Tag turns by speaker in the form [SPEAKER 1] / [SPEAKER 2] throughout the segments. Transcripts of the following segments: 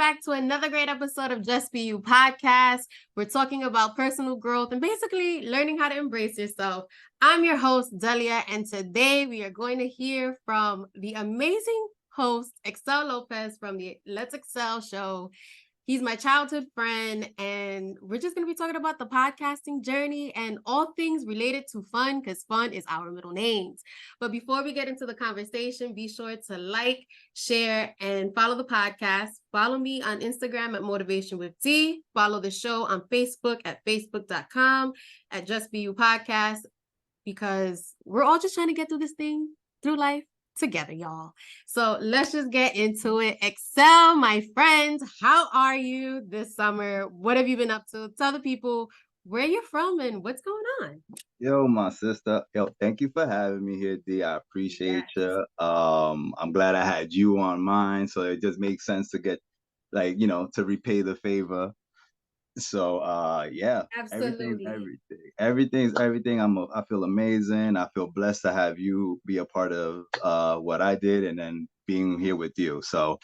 [SPEAKER 1] back to another great episode of Just Be You podcast. We're talking about personal growth and basically learning how to embrace yourself. I'm your host, Delia, and today we are going to hear from the amazing host, Excel Lopez from the Let's Excel show. He's my childhood friend, and we're just going to be talking about the podcasting journey and all things related to fun, because fun is our middle names. But before we get into the conversation, be sure to like, share, and follow the podcast. Follow me on Instagram at Motivation with D. Follow the show on Facebook at facebook.com at Just Be You Podcast, because we're all just trying to get through this thing, through life, together, y'all. So let's just get into it. Excel, my friend, how are you this summer? What have you been up to? Tell the people where you're from and what's going on.
[SPEAKER 2] Yo, my sister. Yo, thank you for having me here, D. I appreciate you. I'm glad I had you on mine, so it just makes sense to get to repay the favor. So yeah, everything's
[SPEAKER 1] Absolutely.
[SPEAKER 2] everything. Everything's everything. I feel amazing. I feel blessed to have you be a part of what I did and then being here with you. So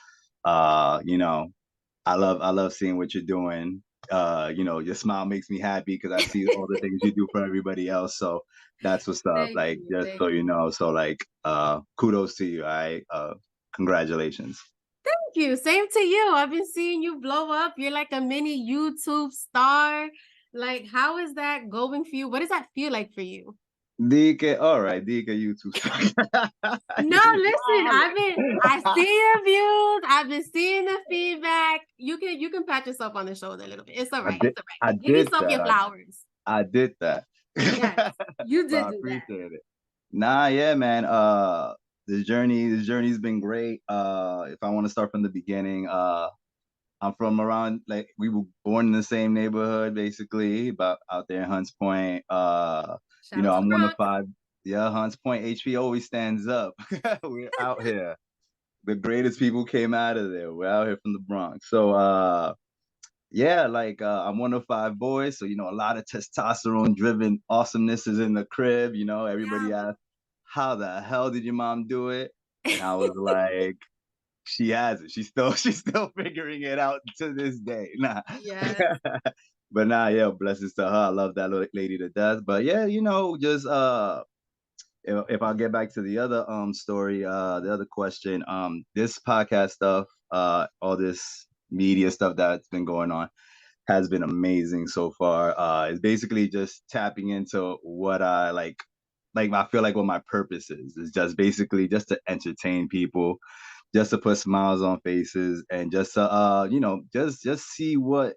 [SPEAKER 2] I love seeing what you're doing. Your smile makes me happy because I see all the things you do for everybody else. So that's what's up.
[SPEAKER 1] Thank
[SPEAKER 2] Like,
[SPEAKER 1] you.
[SPEAKER 2] just
[SPEAKER 1] Thank
[SPEAKER 2] so
[SPEAKER 1] you.
[SPEAKER 2] you know. So kudos to you. Congratulations.
[SPEAKER 1] Thank you. Same to you. I've been seeing you blow up. You're like a mini YouTube star. Like, how is that going for you? What does that feel like for you?
[SPEAKER 2] DK, all right, DK, you too.
[SPEAKER 1] No, listen, I see your views. I've been seeing the feedback. You can pat yourself on the shoulder a little bit. It's all
[SPEAKER 2] I
[SPEAKER 1] right.
[SPEAKER 2] did,
[SPEAKER 1] It's all
[SPEAKER 2] I
[SPEAKER 1] right. Give
[SPEAKER 2] did
[SPEAKER 1] yourself
[SPEAKER 2] that.
[SPEAKER 1] your flowers.
[SPEAKER 2] I did that.
[SPEAKER 1] Yes, you
[SPEAKER 2] So
[SPEAKER 1] did
[SPEAKER 2] I
[SPEAKER 1] do that.
[SPEAKER 2] appreciate it. Nah, yeah, man. This journey's been great. If I want to start from the beginning, I'm from around, like, we were born in the same neighborhood, basically, about out there in Hunts Point.
[SPEAKER 1] Shout out to the
[SPEAKER 2] I'm one of
[SPEAKER 1] Bronx.
[SPEAKER 2] five. Yeah, Hunts Point HP always stands up. We're out here. The greatest people came out of there. We're out here from the Bronx. So yeah, I'm one of five boys, so a lot of testosterone driven awesomeness is in the crib. Everybody
[SPEAKER 1] Yeah.
[SPEAKER 2] asks, how the hell did your mom do it? And I was like, she has it. She's still figuring it out to this day. Nah.
[SPEAKER 1] Yes.
[SPEAKER 2] But nah, yeah, blessings to her. I love that lady to death. But yeah, just if I get back to the other story, the other question, this podcast stuff, all this media stuff that's been going on has been amazing so far. It's basically just tapping into what I like. I feel like what my purpose is just basically just to entertain people, just to put smiles on faces, and just to just see what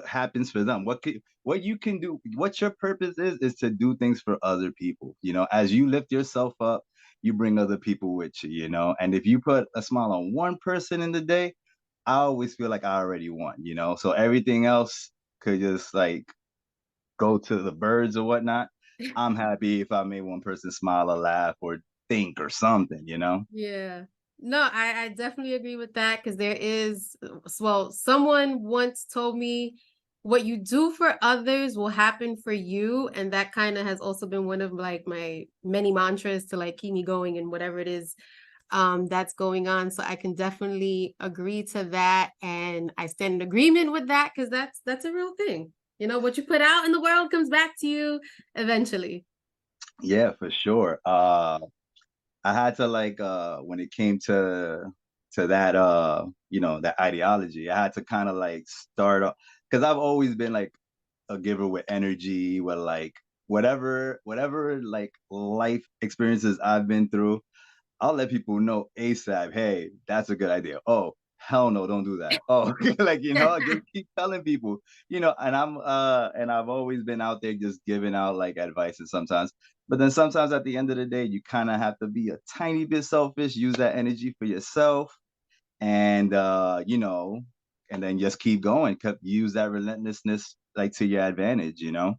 [SPEAKER 2] happens for them. What you can do, what your purpose is to do things for other people. As you lift yourself up, you bring other people with you. And if you put a smile on one person in the day, I always feel like I already won. So everything else could just like go to the birds or whatnot. I'm happy if I made one person smile or laugh or think or something.
[SPEAKER 1] Yeah. No, I definitely agree with that, because there is, well, someone once told me what you do for others will happen for you. And that kind of has also been one of like my many mantras to like keep me going and whatever it is that's going on. So I can definitely agree to that. And I stand in agreement with that, because that's a real thing. What you put out in the world comes back to you eventually.
[SPEAKER 2] Yeah, for sure. I had to, when it came to that that ideology, I had to kind of like start off, because I've always been like a giver with energy, with like whatever like life experiences I've been through, I'll let people know ASAP, hey, that's a good idea. Oh, hell no, don't do that. Oh, just keep telling people, and I've always been out there just giving out like advice, and sometimes at the end of the day, you kind of have to be a tiny bit selfish, use that energy for yourself, and and then just keep going, use that relentlessness like to your advantage.
[SPEAKER 1] Nice.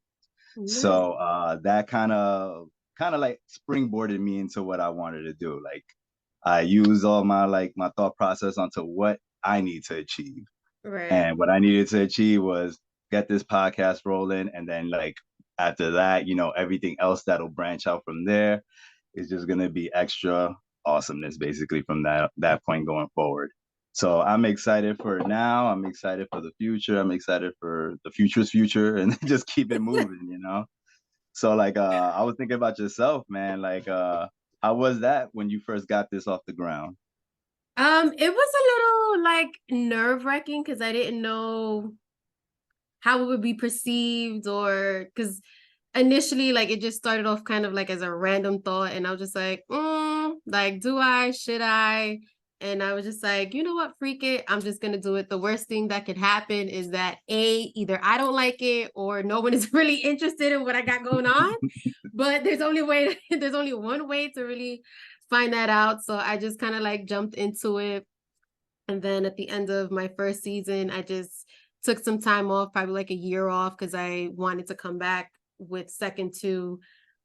[SPEAKER 2] So that kind of like springboarded me into what I wanted to do. Like, I use all my thought process onto what I need to achieve.
[SPEAKER 1] Right.
[SPEAKER 2] And what I needed to achieve was get this podcast rolling, and then like after that, everything else that'll branch out from there is just gonna be extra awesomeness basically from that point going forward. So I'm excited for now. I'm excited for the future. I'm excited for the future's future, and just keep it moving, you know. So like, I was thinking about yourself, man. Like, how was that when you first got this off the ground?
[SPEAKER 1] It was a little like nerve-wracking because I didn't know how it would be perceived, or because initially like it just started off kind of like as a random thought, and I was just like, do I, should I? And I was just like, you know what, freak it, I'm just gonna do it. The worst thing that could happen is that either I don't like it or no one is really interested in what I got going on. But there's only one way to really find that out. So I just kind of like jumped into it. And then at the end of my first season, I just took some time off, probably like a year off, because I wanted to come back with second two,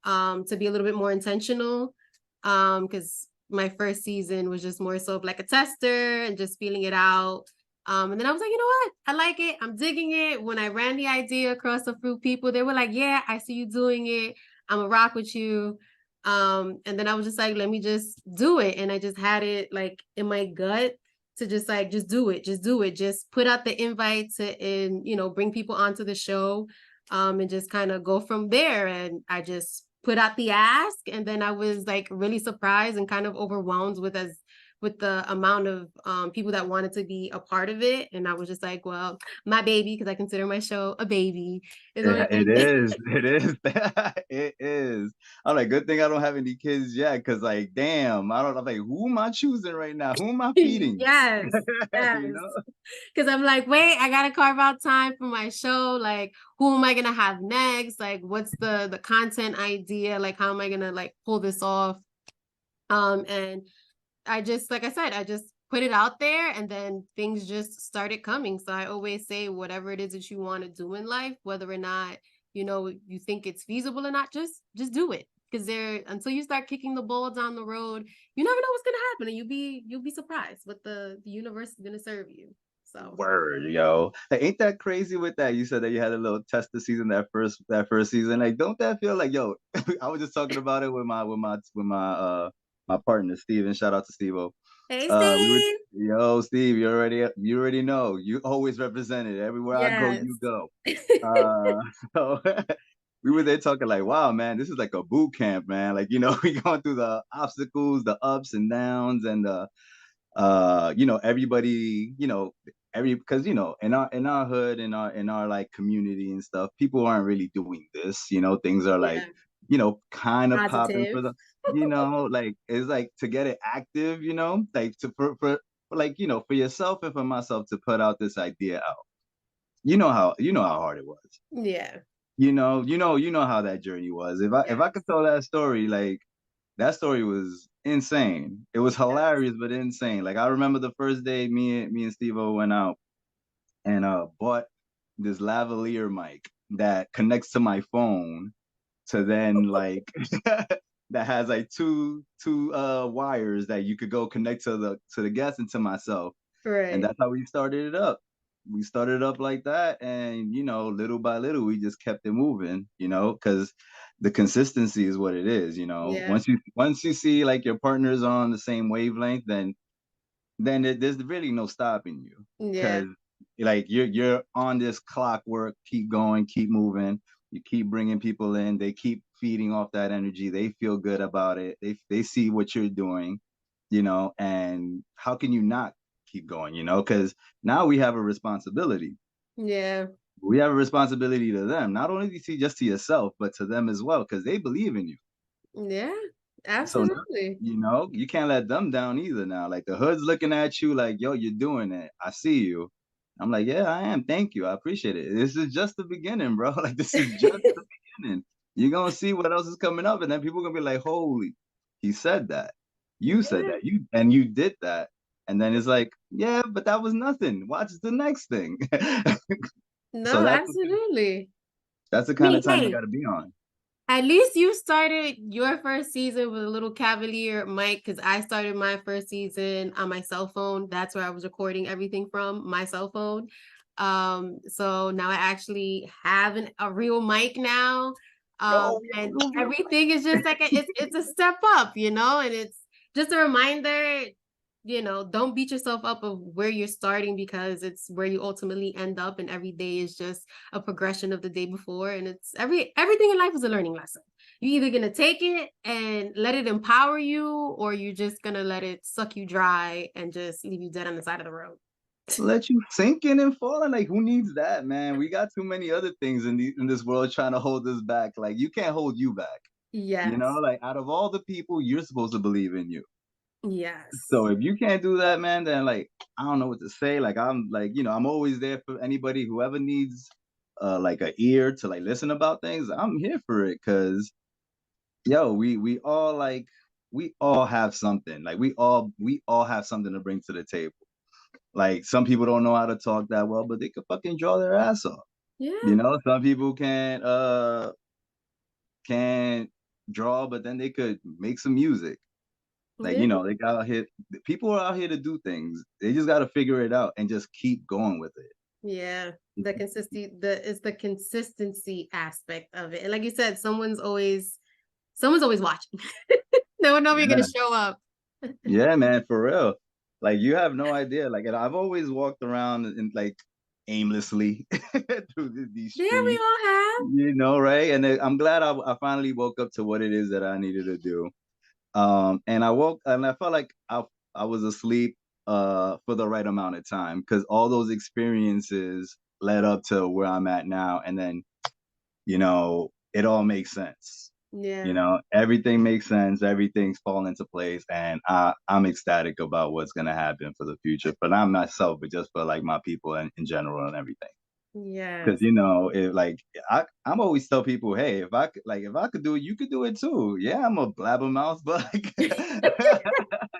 [SPEAKER 1] to be a little bit more intentional. Because my first season was just more so of like a tester and just feeling it out. And then I was like, you know what? I like it. I'm digging it. When I ran the idea across a few people, they were like, yeah, I see you doing it. I'm a rock with you. And then I was just like, let me just do it. And I just had it like in my gut to just like, just do it, just put out the invite to, and, bring people onto the show, and just kind of go from there. And I just put out the ask, and then I was like really surprised and kind of overwhelmed with the amount of people that wanted to be a part of it. And I was just like, well, my baby, because I consider my show a baby, is only
[SPEAKER 2] It is. It is. It is. I'm like, good thing I don't have any kids yet, because like, damn, I don't. I'm like, who am I choosing right now? Who am I feeding?
[SPEAKER 1] yes, yes.
[SPEAKER 2] You know?
[SPEAKER 1] Because I'm like, wait, I gotta carve out time for my show. Like, who am I gonna have next? Like, what's the content idea? Like, how am I gonna like pull this off? And I just, like I said, I just put it out there, and then things just started coming. So I always say, whatever it is that you want to do in life, whether or not you think it's feasible or not, just do it. Because until you start kicking the ball down the road, you never know what's gonna happen, and you'll be surprised what the universe is gonna serve you. So
[SPEAKER 2] Word, yo. Like, ain't that crazy with that? You said that you had a little tester season that first season. Like, don't that feel like, yo? I was just talking about it with my partner Steven. Shout out to Steve.
[SPEAKER 1] hey,
[SPEAKER 2] We were,
[SPEAKER 1] Steve.
[SPEAKER 2] yo, Steve, you already know. You always represented. Everywhere I go,
[SPEAKER 1] Yes.
[SPEAKER 2] you go. Uh, so we were there talking like, wow, man, this is like a boot camp, man. Like, we going through the obstacles, the ups and downs, and everybody, because in our hood, in our like community and stuff, people aren't really doing this. Things are like,
[SPEAKER 1] Yeah.
[SPEAKER 2] kind of popping
[SPEAKER 1] Positive.
[SPEAKER 2] for them. Like, it's like to get it active, like for like, for yourself and for myself to put out this idea out. You know how hard it was.
[SPEAKER 1] Yeah.
[SPEAKER 2] You know how that journey was. If I
[SPEAKER 1] Yes.
[SPEAKER 2] could tell that story, like, that story was insane. It was
[SPEAKER 1] Yes.
[SPEAKER 2] hilarious, but insane. Like, I remember the first day me and Steve went out and bought this lavalier mic that connects to my phone, to then like that has like two wires that you could go connect to the guest and to myself. And
[SPEAKER 1] Right.
[SPEAKER 2] that's how we started it up. We started it up like that, and little by little, we just kept it moving. Because the consistency is what it is.
[SPEAKER 1] Yeah.
[SPEAKER 2] Once you see like your partners are on the same wavelength, then there's really no stopping you.
[SPEAKER 1] Yeah.
[SPEAKER 2] Because like you're on this clockwork, keep going, keep moving. You keep bringing people in. They keep feeding off that energy. They feel good about it. They see what you're doing, and how can you not keep going? Because now we have a responsibility.
[SPEAKER 1] Yeah.
[SPEAKER 2] We have a responsibility to them, not only just to yourself, but to them as well, because they believe in you.
[SPEAKER 1] Yeah.
[SPEAKER 2] So now,
[SPEAKER 1] Absolutely.
[SPEAKER 2] you can't let them down either now. Like, the hood's looking at you like, yo, you're doing it. I see you. I'm like, yeah, I am. Thank you. I appreciate it. This is just the beginning, bro. Like, this is just the beginning. You're gonna see what else is coming up, and then people are gonna be like, holy, he said that. You said
[SPEAKER 1] Yeah.
[SPEAKER 2] that. You did that. And then it's like, yeah, but that was nothing. Watch the next thing. So
[SPEAKER 1] No,
[SPEAKER 2] that's
[SPEAKER 1] absolutely.
[SPEAKER 2] that's the
[SPEAKER 1] I
[SPEAKER 2] kind of
[SPEAKER 1] mean,
[SPEAKER 2] time you
[SPEAKER 1] hey,
[SPEAKER 2] gotta be on.
[SPEAKER 1] at least you started your first season with a little cavalier mic, because I started my first season on my cell phone. That's where I was recording everything from, my cell phone. So now I actually have a real mic now. And
[SPEAKER 2] Yo, yo.
[SPEAKER 1] everything is just like it's a step up, and it's just a reminder. don't beat yourself up of where you're starting, because it's where you ultimately end up, and every day is just a progression of the day before. And it's everything in life is a learning lesson. You're either gonna take it and let it empower you, or you're just gonna let it suck you dry and just leave you dead on the side of the road.
[SPEAKER 2] Let you sink in and fall in. Like, who needs that, man? We got too many other things in this world trying to hold us back. Like, you can't hold you back.
[SPEAKER 1] Yes.
[SPEAKER 2] Like, out of all the people, you're supposed to believe in you. So
[SPEAKER 1] Yes.
[SPEAKER 2] if you can't do that, man, then like I don't know what to say. Like I'm like, I'm always there for anybody who ever needs like a ear to like listen about things. I'm here for it because yo, we all have something. Like we all have something to bring to the table. Like some people don't know how to talk that well, but they could fucking draw their ass off.
[SPEAKER 1] Yeah.
[SPEAKER 2] Some people can't draw, but then they could make some music. Like,
[SPEAKER 1] Yeah.
[SPEAKER 2] they got out here. People are out here to do things. They just got to figure it out and just keep going with it.
[SPEAKER 1] Yeah. The consistency aspect of it. And like you said, someone's always watching. No one know you're gonna
[SPEAKER 2] Yeah,
[SPEAKER 1] show up.
[SPEAKER 2] yeah, man, for real. Like you have no idea. Like, and I've always walked around and like aimlessly through these
[SPEAKER 1] Yeah, we
[SPEAKER 2] streets,
[SPEAKER 1] all have.
[SPEAKER 2] right? And I'm glad I finally woke up to what it is that I needed to do. And I woke and I felt like I was asleep for the right amount of time because all those experiences led up to where I'm at now, and then it all makes sense.
[SPEAKER 1] Yeah.
[SPEAKER 2] Everything makes sense, everything's falling into place, and I'm ecstatic about what's gonna happen for the future, for not myself, but just for like my people and in general and everything. Because
[SPEAKER 1] Yes.
[SPEAKER 2] it like I'm always tell people, hey, if I could do it, you could do it too. Yeah, I'm a blabbermouth, but like,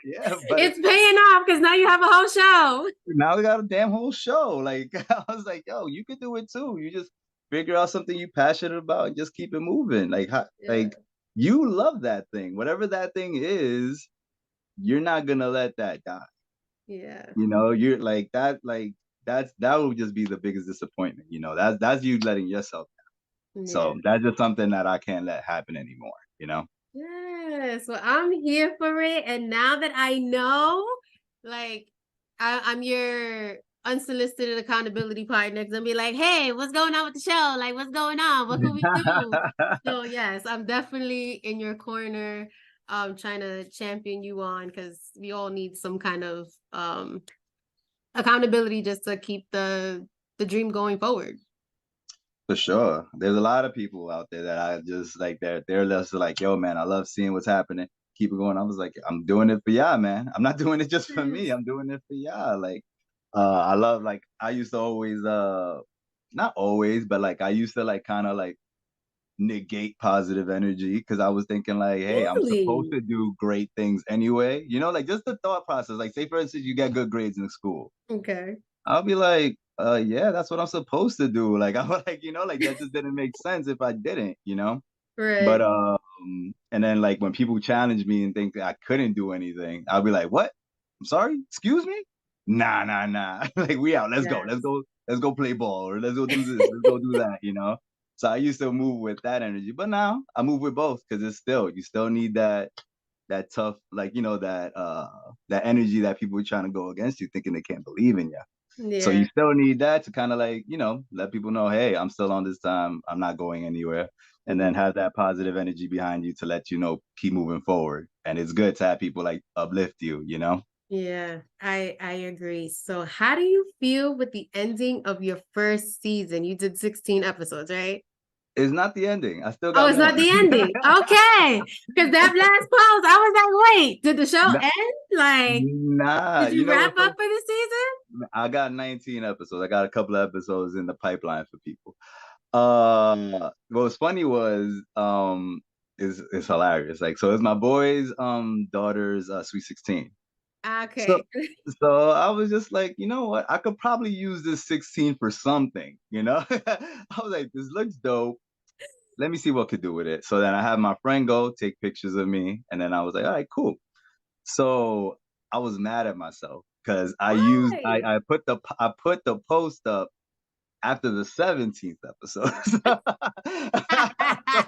[SPEAKER 2] yeah, but
[SPEAKER 1] It's paying off because now you have a whole show.
[SPEAKER 2] now we got a damn whole show. Like I was like, yo, you could do it too. You just figure out something you passionate about and just keep it moving.
[SPEAKER 1] Yeah.
[SPEAKER 2] You love that thing, whatever that thing is. You're not gonna let that die.
[SPEAKER 1] Yeah.
[SPEAKER 2] You're like that. That would just be the biggest disappointment. That's you letting yourself.
[SPEAKER 1] Yeah.
[SPEAKER 2] So that's just something that I can't let happen anymore.
[SPEAKER 1] Yes. Well, I'm here for it. And now that I know, like, I'm your unsolicited accountability partner. Cause I'm be like, hey, what's going on with the show? Like, what's going on? What could we do? So yes, I'm definitely in your corner, trying to champion you on, because we all need some kind of accountability just to keep the dream going forward.
[SPEAKER 2] For sure. There's a lot of people out there that I just like they're just like, yo, man, I love seeing what's happening. Keep it going. I was like, I'm doing it for y'all, man. I'm not doing it just for me.
[SPEAKER 1] Yes.
[SPEAKER 2] I'm doing it for y'all. Like, I love like I used to always not always, but like I used to like kind of like negate positive energy because I was thinking like, hey, I'm supposed
[SPEAKER 1] Really?
[SPEAKER 2] to do great things anyway. Like just the thought process. Like, say for instance, you get good grades in school.
[SPEAKER 1] Okay.
[SPEAKER 2] I'll be like, yeah, that's what I'm supposed to do. Like, I'm like, like that just didn't make sense if I didn't. But
[SPEAKER 1] Right.
[SPEAKER 2] and then like when people challenge me and think that I couldn't do anything, I'll be like, what? I'm sorry, excuse me? Nah, nah, nah. Like we out. Let's go.
[SPEAKER 1] Yes.
[SPEAKER 2] Let's go play ball or let's go do this. Let's go do that. So I used to move with that energy, but now I move with both because you still need that tough, like that energy that people are trying to go against you, thinking they can't believe in you. So you
[SPEAKER 1] Yeah.
[SPEAKER 2] still need that to kind of like, let people know, hey, I'm still on this time. I'm not going anywhere. And then
[SPEAKER 1] Mhm.
[SPEAKER 2] have that positive energy behind you to let you know, keep moving forward. And it's good to have people like uplift you.
[SPEAKER 1] Yeah, I agree. So how do you feel with the ending of your first season? You did 16 episodes, right?
[SPEAKER 2] It's not the ending. I still
[SPEAKER 1] Oh,
[SPEAKER 2] got
[SPEAKER 1] it's not
[SPEAKER 2] more.
[SPEAKER 1] the ending. Okay. Because that last pause, I was like, wait, did the show
[SPEAKER 2] Nah,
[SPEAKER 1] end? Like,
[SPEAKER 2] nah,
[SPEAKER 1] did you
[SPEAKER 2] what's
[SPEAKER 1] wrap
[SPEAKER 2] so
[SPEAKER 1] up for the season?
[SPEAKER 2] I got 19 episodes. I got a couple of episodes in the pipeline for people. What was funny was is hilarious. Like, so it's my boy's daughter's sweet 16. So
[SPEAKER 1] Okay.
[SPEAKER 2] so I was just like, you know what? I could probably use this 16 for something. I was like, this looks dope. Let me see what could do with it. So then I had my friend go take pictures of me, and then I was like, all right, cool. So I was mad at myself because
[SPEAKER 1] Why?
[SPEAKER 2] I put the post up after the 17th episode. So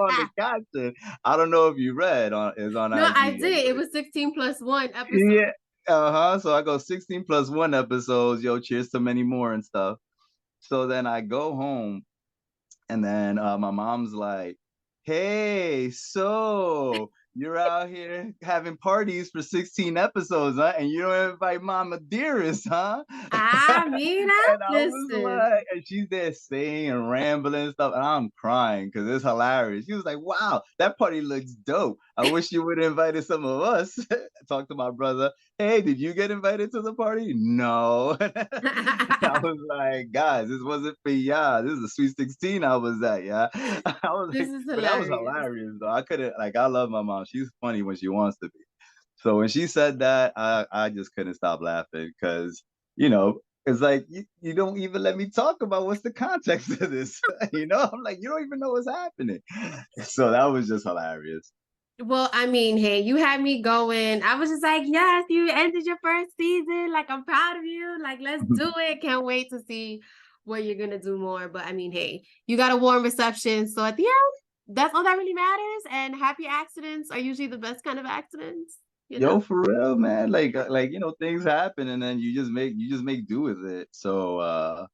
[SPEAKER 2] on the caption, I don't know if you read on is on
[SPEAKER 1] No, I
[SPEAKER 2] IG.
[SPEAKER 1] did. It was 16 plus one
[SPEAKER 2] Yeah,
[SPEAKER 1] episode.
[SPEAKER 2] So I go 16 plus 1 episodes. Yo, cheers to many more and stuff. So then I go home, and then my mom's like, "Hey, so you're out here having parties for 16 episodes, huh? And you don't invite Mama Dearest, huh?"
[SPEAKER 1] I mean, I
[SPEAKER 2] And I was
[SPEAKER 1] listen.
[SPEAKER 2] like, and she's there singing and rambling and stuff, and I'm crying because it's hilarious. She was like, "Wow, that party looks dope. I wish you would have invited some of us." Talk to my brother. Hey, did you get invited to the party? No. I was like, guys, this wasn't for y'all. This is a sweet 16 I was at, yeah. I was
[SPEAKER 1] This
[SPEAKER 2] like,
[SPEAKER 1] is
[SPEAKER 2] but that was
[SPEAKER 1] hilarious.
[SPEAKER 2] hilarious though. I couldn't like I love my mom. She's funny when she wants to be. So when she said that, I just couldn't stop laughing because, it's like you don't even let me talk about what's the context of this. I'm like, you don't even know what's happening. So that was just hilarious.
[SPEAKER 1] Well, I mean, hey, you had me going. I was just like, yes, you ended your first season. Like, I'm proud of you. Like, let's do it. Can't wait to see what you're gonna do more. But I mean, hey, you got a warm reception. So at the end, that's all that really matters. And happy accidents are usually the best kind of accidents, you know?
[SPEAKER 2] Yo, for real, man. Like things happen, and then you just make do with it. So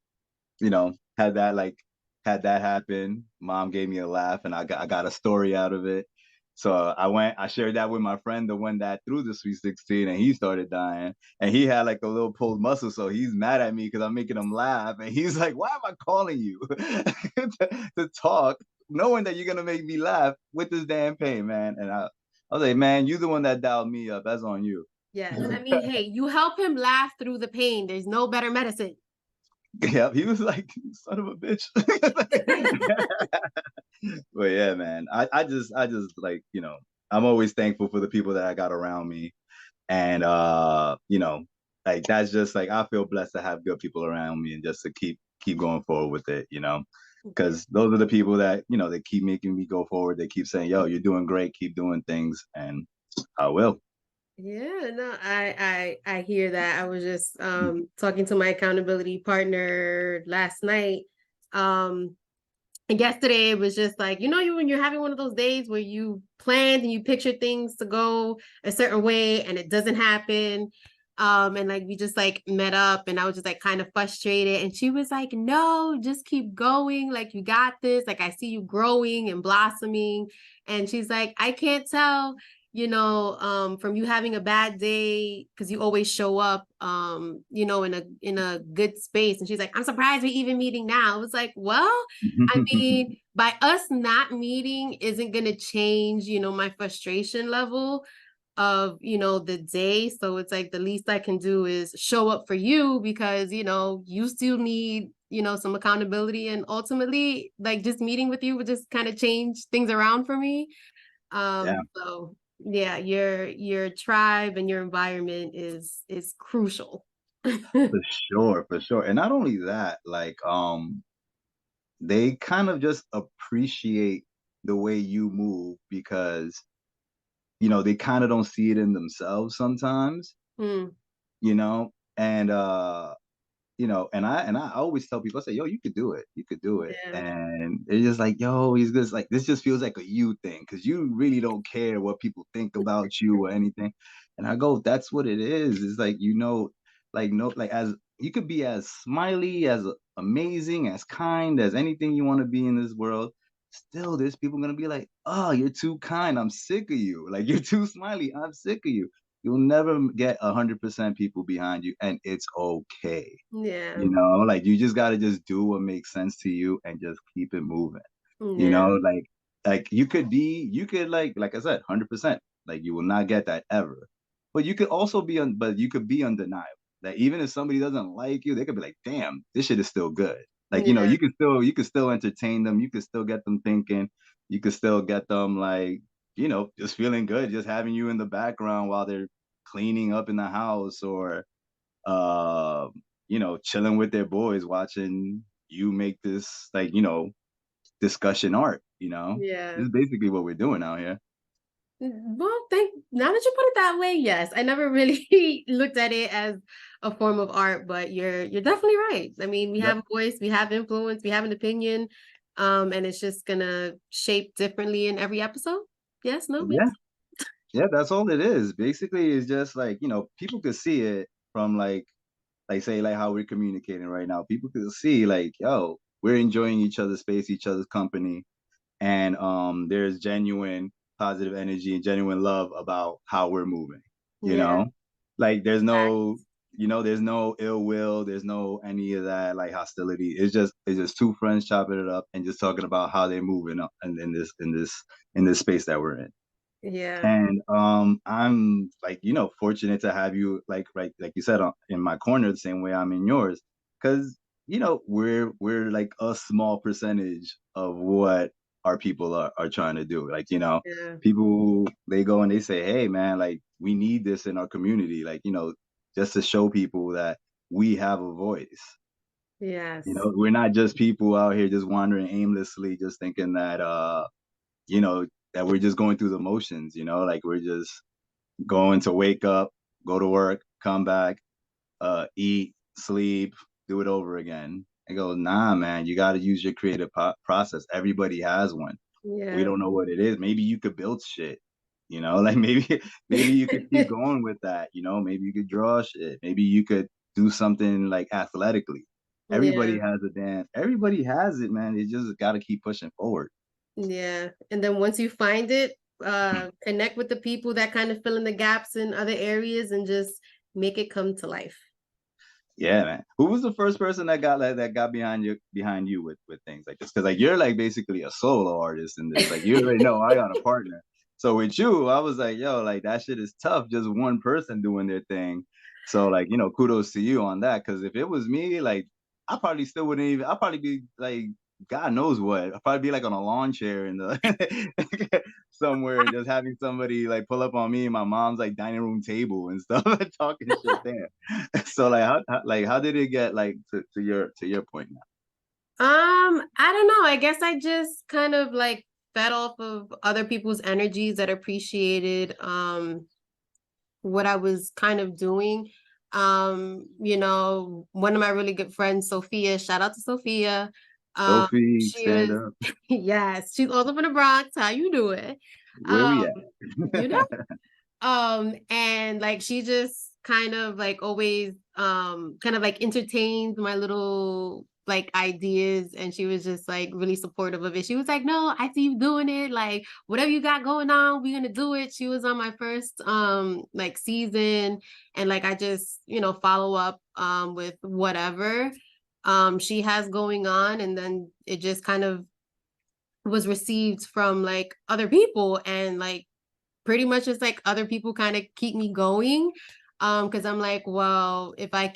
[SPEAKER 2] you know, had that like had that happen. Mom gave me a laugh, and I got a story out of it. So I shared that with my friend, the one that threw the Sweet 16, and he started dying, and he had like a little pulled muscle, so he's mad at me because I'm making him laugh, and he's like, "Why am I calling you to talk, knowing that you're gonna make me laugh with this damn pain, man?" And I was like, "Man, you the one that dialed me up. That's on you."
[SPEAKER 1] Yes. I mean, hey, you help him laugh through the pain. There's no better medicine.
[SPEAKER 2] Yeah, he was like, "Son of a bitch." But yeah, man, I just like, I'm always thankful for the people that I got around me. And like that's just like I feel blessed to have good people around me and just to keep going forward with it,
[SPEAKER 1] Yeah.
[SPEAKER 2] because those are the people that, they keep making me go forward. They keep saying, "Yo, you're doing great, keep doing things," and I will.
[SPEAKER 1] Yeah, no, I hear that. I was just talking to my accountability partner last night. Um and yesterday it was just like, you when you're having one of those days where you planned and you picture things to go a certain way and it doesn't happen. And like we just like met up and I was just like kind of frustrated. And she was like, no, just keep going. Like you got this. Like I see you growing and blossoming. And she's like, I can't tell from you having a bad day because you always show up in a good space. And she's like, I'm surprised we're even meeting now. I was like, well, I mean, by us not meeting isn't going to change, my frustration level of, the day. So it's like the least I can do is show up for you because, you still need, some accountability. And ultimately, like just meeting with you would just kind of change things around for me.
[SPEAKER 2] Yeah,
[SPEAKER 1] So yeah, your tribe and your environment is crucial.
[SPEAKER 2] for sure, for sure. And not only that, like they kind of just appreciate the way you move because they kind of don't see it in themselves sometimes,
[SPEAKER 1] Hmm.
[SPEAKER 2] and and I always tell people, I say, "Yo, you could do it, you could do it,"
[SPEAKER 1] Yeah.
[SPEAKER 2] and it's just like, "Yo, he's just like this just feels like a you thing because you really don't care what people think about you or anything." And I go, "That's what it is. It's like like no, like as you could be as smiley, as amazing, as kind as anything you want to be in this world." Still, there's people gonna be like, "Oh, you're too kind. I'm sick of you. Like you're too smiley. I'm sick of you." You'll never get 100% people behind you, and it's okay.
[SPEAKER 1] Yeah.
[SPEAKER 2] Like you just got to just do what makes sense to you and just keep it moving.
[SPEAKER 1] Yeah.
[SPEAKER 2] Like you could like I said, 100%. Like you will not get that ever. But you could also but you could be undeniable. That even if somebody doesn't like you, they could be like, "Damn, this shit is still good." Like,
[SPEAKER 1] Yeah.
[SPEAKER 2] you could still entertain them. You could still get them thinking. You could still get them like, just feeling good, just having you in the background while they're cleaning up in the house or uh, chilling with their boys, watching you make this like, discussion art,
[SPEAKER 1] Yeah.
[SPEAKER 2] This is basically what we're doing out here.
[SPEAKER 1] Well, thank now that you put it that way, yes. I never really looked at it as a form of art, but you're definitely right. I mean, we
[SPEAKER 2] Yep.
[SPEAKER 1] have a voice, we have influence, we have an opinion, and it's just gonna shape differently in every episode. Yes, no,
[SPEAKER 2] Yeah.
[SPEAKER 1] yes.
[SPEAKER 2] Yeah, that's all it is. Basically, it's just like, people could see it from like say like how we're communicating right now. People could see like, yo, we're enjoying each other's space, each other's company, and there's genuine positive energy and genuine love about how we're moving. You
[SPEAKER 1] Yeah,
[SPEAKER 2] know, like
[SPEAKER 1] facts.
[SPEAKER 2] there's no ill will, there's no any of that like hostility. It's just two friends chopping it up and just talking about how they're moving up in this space that we're in.
[SPEAKER 1] Yeah,
[SPEAKER 2] And I'm like, fortunate to have you like right like you said in my corner the same way I'm in yours, because we're like a small percentage of what our people are trying to do. Like,
[SPEAKER 1] yeah,
[SPEAKER 2] people, they go and they say, hey man, like we need this in our community, like, just to show people that we have a voice.
[SPEAKER 1] yes,
[SPEAKER 2] We're not just people out here just wandering aimlessly, just thinking you know, that we're just going through the motions, like we're just going to wake up, go to work, come back, eat, sleep, do it over again. I go, nah, man, you got to use your creative process. Everybody has one. We
[SPEAKER 1] yeah.
[SPEAKER 2] don't know what it is. Maybe you could build shit, like maybe you could keep going with that. Maybe you could draw shit. Maybe you could do something like athletically. Everybody
[SPEAKER 1] Yeah,
[SPEAKER 2] has a dance. Everybody has it, man. You just got to keep pushing forward.
[SPEAKER 1] yeah. And then once you find it, connect with the people that kind of fill in the gaps in other areas and just make it come to life.
[SPEAKER 2] Yeah, man. Who was the first person that got behind you with things like this? Because like you're like basically a solo artist in this. Like you already know I got a partner. So with you, I was like, yo, like that shit is tough. Just one person doing their thing. So like, kudos to you on that. Because if it was me, like I probably still wouldn't even. I'd probably be like, God knows what. I'd probably be like on a lawn chair in the somewhere, just having somebody like pull up on me and my mom's like dining room table and stuff, talking shit there. So like how did it get like to your point now?
[SPEAKER 1] I don't know. I guess I just kind of like fed off of other people's energies that appreciated what I was kind of doing. One of my really good friends, Sophia, shout out to Sophia.
[SPEAKER 2] Sophie,
[SPEAKER 1] She
[SPEAKER 2] stand
[SPEAKER 1] was
[SPEAKER 2] up.
[SPEAKER 1] yes, she's also from the Bronx. How you doing?
[SPEAKER 2] Where
[SPEAKER 1] Um,
[SPEAKER 2] we at?
[SPEAKER 1] you know, and like she just kind of like always kind of like entertained my little like ideas, and she was just like really supportive of it. She was like, no, I see you doing it, like whatever you got going on, we're gonna do it. She was on my first like season, and like I just follow up with whatever she has going on, and then it just kind of was received from like other people, and like pretty much it's like other people kind of keep me going, because I'm like, well, if I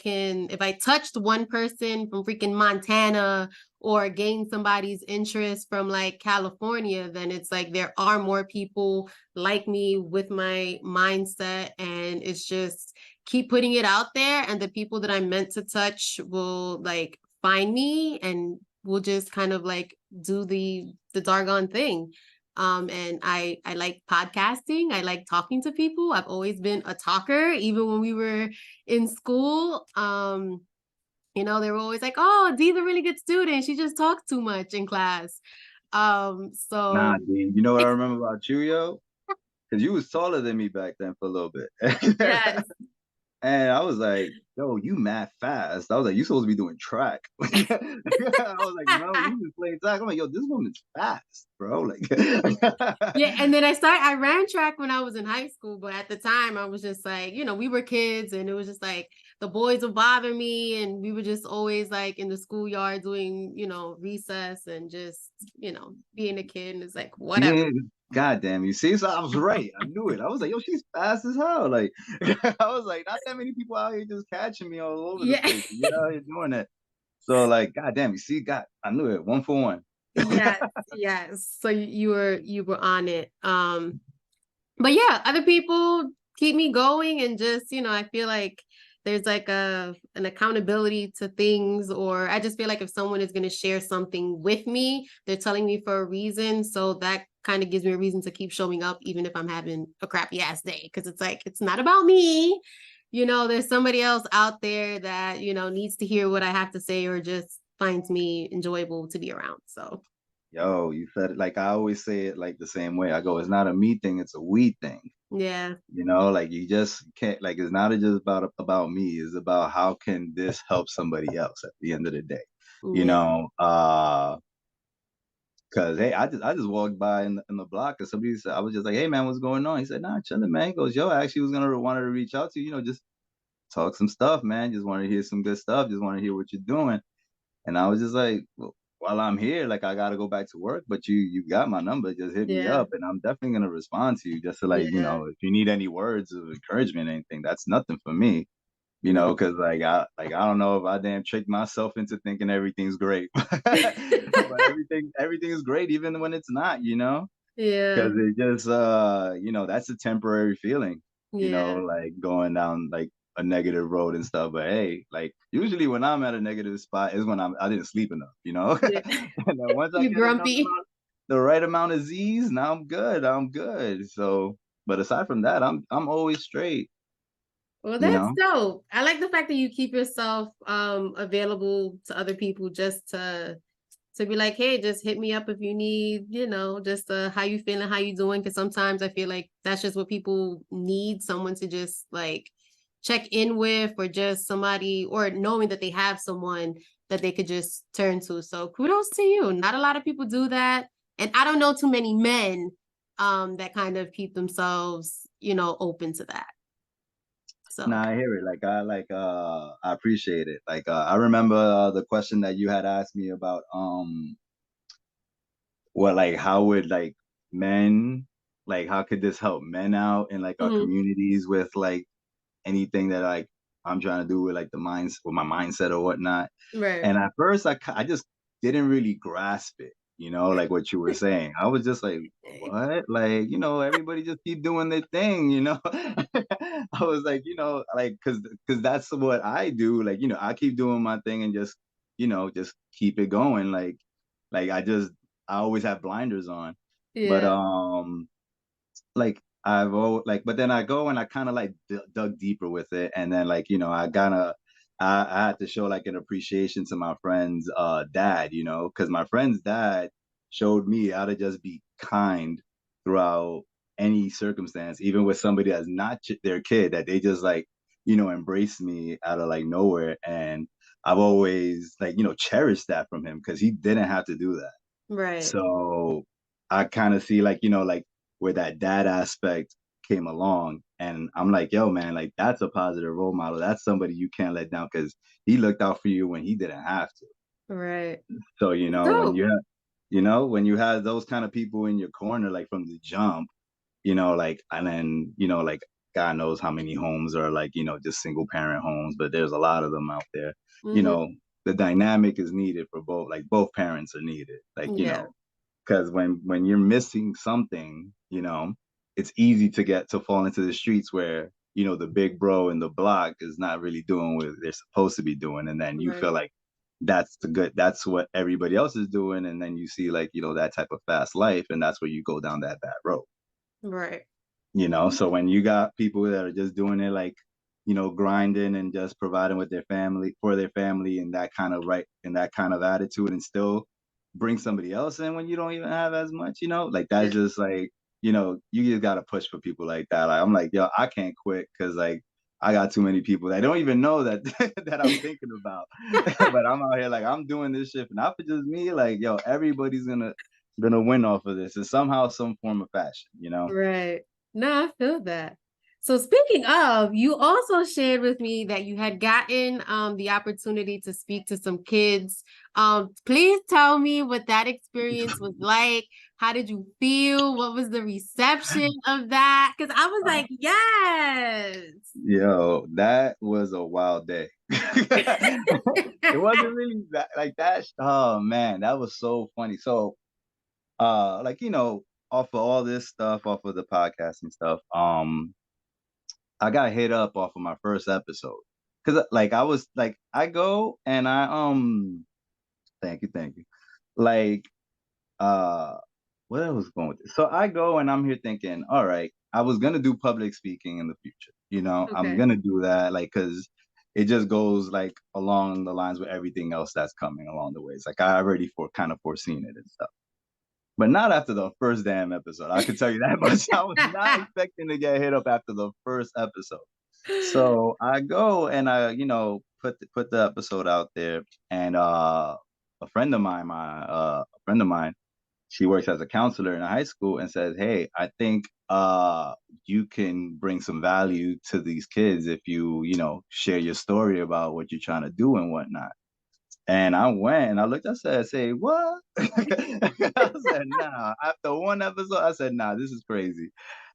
[SPEAKER 1] touched one person from freaking Montana or gain somebody's interest from like California, then it's like there are more people like me with my mindset, and it's just keep putting it out there, and the people that I'm meant to touch will like find me, and we'll just kind of like do the doggone thing. And I like podcasting. I like talking to people. I've always been a talker, even when we were in school. They were always like, "Oh, Dee's a really good student. She just talks too much in class."
[SPEAKER 2] Nah,
[SPEAKER 1] So
[SPEAKER 2] dude. You know what I remember about you, yo? Because you was taller than me back then for a little bit.
[SPEAKER 1] yes,
[SPEAKER 2] And I was like, yo, you mad fast. I was like, you supposed to be doing track. I was like, no, you just playing track. I'm like, yo, this woman's fast, bro. Like,
[SPEAKER 1] yeah. And then I ran track when I was in high school, but at the time I was just like, we were kids, and it was just like the boys would bother me, and we were just always like in the schoolyard doing, recess, and just, being a kid, and it's like whatever.
[SPEAKER 2] yeah, goddamn, you see, so I was right. I knew it. I was like, yo, she's fast as hell. Like, I was like, not that many people out here just catching me all over the
[SPEAKER 1] Yeah.
[SPEAKER 2] place. You're out here doing that. So, like, goddamn, you see, God, I knew it. One for one.
[SPEAKER 1] Yes, yes. So you were on it. But yeah, other people keep me going, and just, I feel like there's like an accountability to things, or I just feel like if someone is going to share something with me, they're telling me for a reason. So that kind of gives me a reason to keep showing up, even if I'm having a crappy ass day, because it's like it's not about me. There's somebody else out there that, needs to hear what I have to say, or just finds me enjoyable to be around. So
[SPEAKER 2] Yo, you said it like I always say it like the same way. I go, it's not a me thing, it's a we thing.
[SPEAKER 1] Yeah.
[SPEAKER 2] You know, like you just can't, like it's not just about me, it's about how can this help somebody else at the end of the day. You
[SPEAKER 1] Yeah.
[SPEAKER 2] know, cause hey, I just walked by in the block and somebody said, I was just like, hey man, what's going on? He said, nah, chilling, man. He goes, yo, I actually was gonna wanted to reach out to you, you know, just talk some stuff, man. Just want to hear some good stuff. Just want to hear what you're doing. And I was just like, well, while I'm here, like I gotta go back to work, but you got my number. Just hit me
[SPEAKER 1] Yeah.
[SPEAKER 2] up, and I'm definitely gonna respond to you. Just to like, you
[SPEAKER 1] Yeah.
[SPEAKER 2] know, if you need any words of encouragement, anything, that's nothing for me. You
[SPEAKER 1] No.
[SPEAKER 2] know, because I don't know if I damn tricked myself into thinking everything's great, but everything is great even when it's not. You know,
[SPEAKER 1] Yeah.
[SPEAKER 2] because it just you know, that's a temporary feeling, you know,
[SPEAKER 1] Yeah.
[SPEAKER 2] like going down like a negative road and stuff. But hey, like usually when I'm at a negative spot is when I didn't sleep enough, you know.
[SPEAKER 1] Yeah.
[SPEAKER 2] And then once I
[SPEAKER 1] You
[SPEAKER 2] get
[SPEAKER 1] grumpy.
[SPEAKER 2] the right amount of Z's, now I'm good. I'm good. So but aside from that, I'm always straight,
[SPEAKER 1] Well,
[SPEAKER 2] you
[SPEAKER 1] that's
[SPEAKER 2] know.
[SPEAKER 1] dope. I like the fact that you keep yourself available to other people just to be like, hey, just hit me up if you need, just how you feeling, how you doing. Cause sometimes I feel like that's just what people need, someone to just like check in with, or just somebody, or knowing that they have someone that they could just turn to. So kudos to you. Not a lot of people do that. And I don't know too many men that kind of keep themselves, open to that. So
[SPEAKER 2] Nah, I hear it. I appreciate it. I remember the question that you had asked me about what like how would like men like how could this help men out in like our
[SPEAKER 1] mhm,
[SPEAKER 2] communities with like anything that like I'm trying to do with like the minds with my mindset or whatnot.
[SPEAKER 1] right.
[SPEAKER 2] And at first I just didn't really grasp it, you know, like what you were saying. I was just like, what? Like, you know, everybody just keep doing their thing, you know. I was like, you know, like cause that's what I do. Like, you know, I keep doing my thing and just, you know, just keep it going. Like I always have blinders on. But
[SPEAKER 1] Yeah.
[SPEAKER 2] like I've always like, but then I go and I kind of like dug deeper with it, and then like you know I had to show like an appreciation to my friend's dad, you know, because my friend's dad showed me how to just be kind throughout any circumstance, even with somebody that's not their kid, that they just like you know embrace me out of like nowhere, and I've always like you know cherished that from him because he didn't have to do that.
[SPEAKER 1] Right.
[SPEAKER 2] So I kind of see like, you know, like where that dad aspect came along. And I'm like, yo, man, like that's a positive role model. That's somebody you can't let down because he looked out for you when he didn't have to.
[SPEAKER 1] Right.
[SPEAKER 2] So, you
[SPEAKER 1] It's
[SPEAKER 2] know,
[SPEAKER 1] dope.
[SPEAKER 2] when you have those kind of people in your corner, like from the jump, you know, like, and then, you know, like God knows how many homes are like, you know, just single parent homes, but there's a lot of them out there. You
[SPEAKER 1] Hmm.
[SPEAKER 2] know, the dynamic is needed for both, like both parents are needed. Like, you
[SPEAKER 1] Yeah.
[SPEAKER 2] know, because when you're missing something, you know, it's easy to get to fall into the streets where you know the big bro in the block is not really doing what they're supposed to be doing, and then you
[SPEAKER 1] Right.
[SPEAKER 2] feel like that's what everybody else is doing, and then you see like you know that type of fast life, and that's where you go down that bad road.
[SPEAKER 1] Right.
[SPEAKER 2] You know, so when you got people that are just doing it like you know grinding and just providing with their family for their family and that kind of right and that kind of attitude and still bring somebody else in when you don't even have as much, you know, like that's
[SPEAKER 1] Yeah.
[SPEAKER 2] just like you know you just got to push for people like that. Like I'm like yo I can't quit because like I got too many people that don't even know that that I'm thinking about. But I'm out here like I'm doing this shit not for just me, like yo everybody's gonna win off of this in somehow some form of fashion, you know.
[SPEAKER 1] Right. No, I feel that. So speaking of, you also shared with me that you had gotten the opportunity to speak to some kids. Please tell me what that experience was like. How did you feel? What was the reception of that? Because I was like, yes.
[SPEAKER 2] Yo, that was a wild day. It wasn't really that like that. Oh man, that was so funny. So, like you know, off of all this stuff, off of the podcast and stuff, I got hit up off of my first episode because like I was like I go and I thank you, like uh what I was going with this. So I go and I'm here thinking, all right, I was gonna do public speaking in the future. You know, I'm
[SPEAKER 1] Okay.
[SPEAKER 2] gonna do that like because it just goes like along the lines with everything else that's coming along the way. It's like I already kind of foreseen it and stuff. but not after the first damn episode. I can tell you that much. I was not expecting to get hit up after the first episode. So I go and I, put the episode out there, and a friend of mine, a friend of mine, she works as a counselor in a high school, and says, "Hey, I think you can bring some value to these kids if you share your story about what you're trying to do and whatnot." And I went and I looked, I said, "Say what?" I said, "Nah." After one episode, I said, "Nah, this is crazy."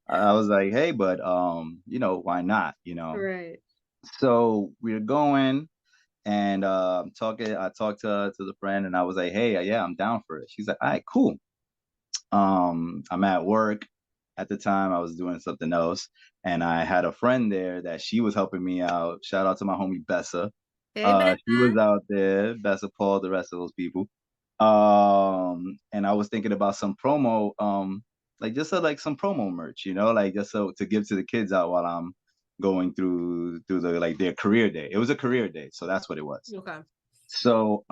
[SPEAKER 2] I was like, "Hey, but why not?"
[SPEAKER 1] Right.
[SPEAKER 2] So we're going and talking. I talked to the friend, and I was like, "Hey, yeah, I'm down for it." She's like, "All right, cool." I'm at work at the time. I was doing something else, and I had a friend there that she was helping me out. Shout out to my homie Bessa.
[SPEAKER 1] Hey,
[SPEAKER 2] She was
[SPEAKER 1] Becca.
[SPEAKER 2] out there, Bessa Paul, the rest of those people. And I was thinking about some promo, like just like some promo merch, like just so to give to the kids out while I'm going through the like their career day. It was a career day, so that's what it was.
[SPEAKER 1] Okay.
[SPEAKER 2] So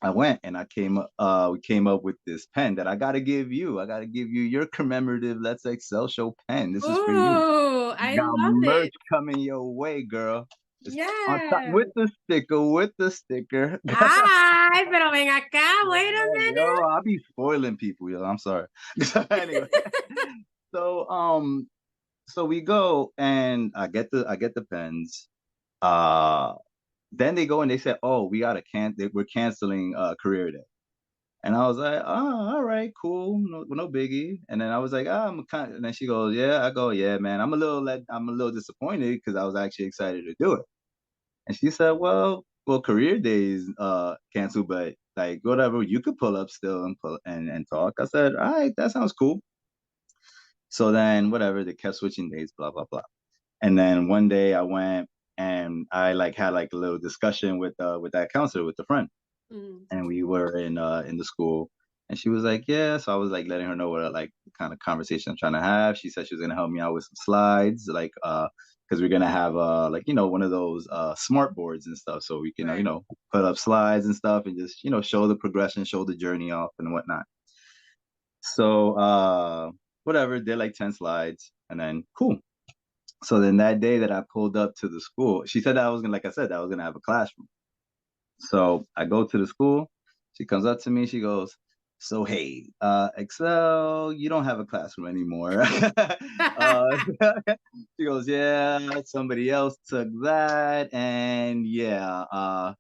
[SPEAKER 2] I went and we came up with this pen that I gotta give you. I gotta give you your commemorative Let's Excel Show pen. This is for you.
[SPEAKER 1] Oh, I
[SPEAKER 2] Got
[SPEAKER 1] love
[SPEAKER 2] merch
[SPEAKER 1] it.
[SPEAKER 2] coming your way, girl. It's on top
[SPEAKER 1] Yeah.
[SPEAKER 2] with the sticker, with the sticker.
[SPEAKER 1] Ay, pero ven acá. Wait a
[SPEAKER 2] Yeah, yo,
[SPEAKER 1] minute.
[SPEAKER 2] I'll be spoiling people, yo. I'm sorry. Anyway, so so we go and I get the pens. Uh then they go and they say, "Oh, we're canceling career day." And I was like, "Oh, all right, cool, no biggie." And then I was like, I'm kind," and then she goes, "Yeah." I go, "Yeah, man, I'm a little disappointed because I was actually excited to do it." And she said, "Well, career days canceled, but like whatever, you could pull up still and and talk." I said, "All right, that sounds cool." So then whatever, they kept switching days, blah blah blah. And then one day I went and I like had like a little discussion with that counselor, with the friend,
[SPEAKER 1] Mm,
[SPEAKER 2] and we were in the school, and she was like, "Yeah." So I was like letting her know what like the kind of conversation I'm trying to have. She said she was gonna help me out with some slides, like because we're gonna have like one of those smart boards and stuff, so we can
[SPEAKER 1] right.
[SPEAKER 2] put up slides and stuff and just show the progression, show the journey off and whatnot. So whatever, did like 10 slides, and then cool. So then that day that I pulled up to the school, she said that I was gonna, like I said, that I was gonna have a classroom. So I go to the school. She comes up to me. She goes, "So hey, Excel, you don't have a classroom anymore." uh, she goes, "Yeah, somebody else took that, and yeah, I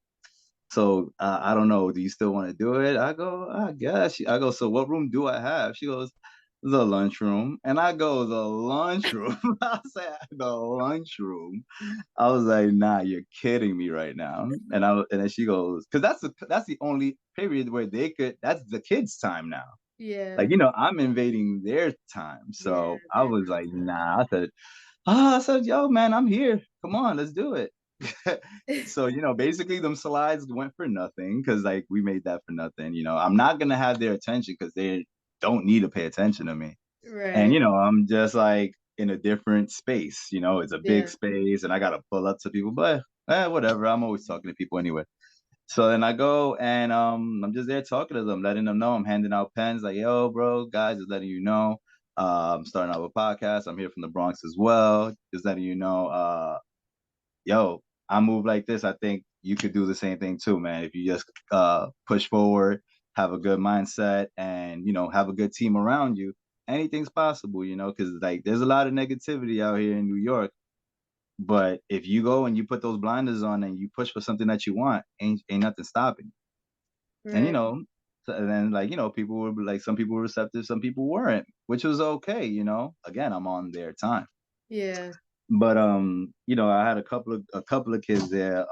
[SPEAKER 2] don't know. Do you still want to do it?" I go, "I guess." I go, "So what room do I have?" She goes, "The lunchroom." And I go, "The lunchroom?" I said, "The lunchroom." I was like, "Nah, you're kidding me right now." And then she goes, "Because that's the only period where they could. That's the kids' time now.
[SPEAKER 1] Yeah.
[SPEAKER 2] Like, I'm invading their time."
[SPEAKER 1] Yeah,
[SPEAKER 2] So I
[SPEAKER 1] that
[SPEAKER 2] was like,
[SPEAKER 1] makes
[SPEAKER 2] "Nah." I said, "Yo, man, I'm here. Come on, let's do it."
[SPEAKER 1] sense.
[SPEAKER 2] So, basically them slides went for nothing because like we made that for nothing. I'm not gonna have their attention because they don't need to pay attention to me. And
[SPEAKER 1] Right.
[SPEAKER 2] I'm just like in a different space. It's a big
[SPEAKER 1] Yeah.
[SPEAKER 2] space and I gotta pull up to people, but whatever. I'm always talking to people anyway. So then I go and I'm just there talking to them, letting them know I'm handing out pens, like, "Yo, bro, guys, just letting you know. I'm starting out a podcast. I'm here from the Bronx as well. Just letting you know, yo, I move like this. I think you could do the same thing too, man. If you just push forward, have a good mindset, and have a good team around you, anything's possible. Because like there's a lot of negativity out here in New York. But if you go and you put those blinders on and you push for something that you want, ain't nothing stopping you. And
[SPEAKER 1] Right.
[SPEAKER 2] and then like people were like, some people were receptive, some people weren't, which was okay. Again, I'm on their time.
[SPEAKER 1] Yeah.
[SPEAKER 2] But I had a couple of kids there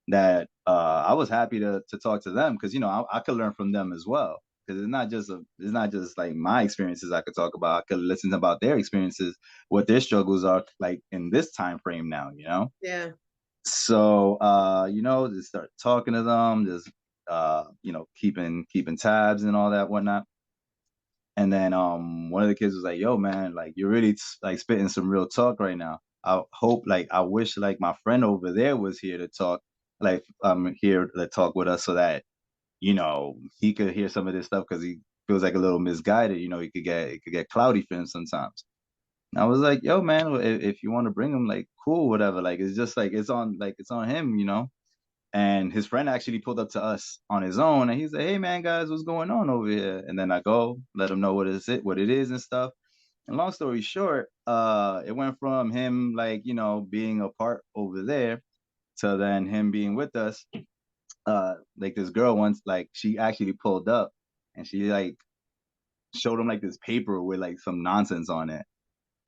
[SPEAKER 2] that I was happy to talk to them because I could learn from them as well, because it's not just like my experiences I could talk about. I could listen about their experiences, what their struggles are like in this time frame now.
[SPEAKER 1] Yeah.
[SPEAKER 2] So just start talking to them, just keeping tabs and all that whatnot. And then one of the kids was like, "Yo, man, like you're really like spitting some real talk right now. I wish like my friend over there was here to talk, like here to talk with us so that he could hear some of this stuff because he feels like a little misguided. It could get cloudy for him sometimes. And I was like, yo, man, if you want to bring him, like, cool, whatever. Like, it's just like it's on him. And his friend actually pulled up to us on his own, and he's like, "Hey, man, guys, what's going on over here?" And then I go let him know what it is and stuff. And long story short, it went from him, like, being apart over there to then him being with us. Like, this girl once, like, she actually pulled up and she, like, showed him, like, this paper with, like, some nonsense on it.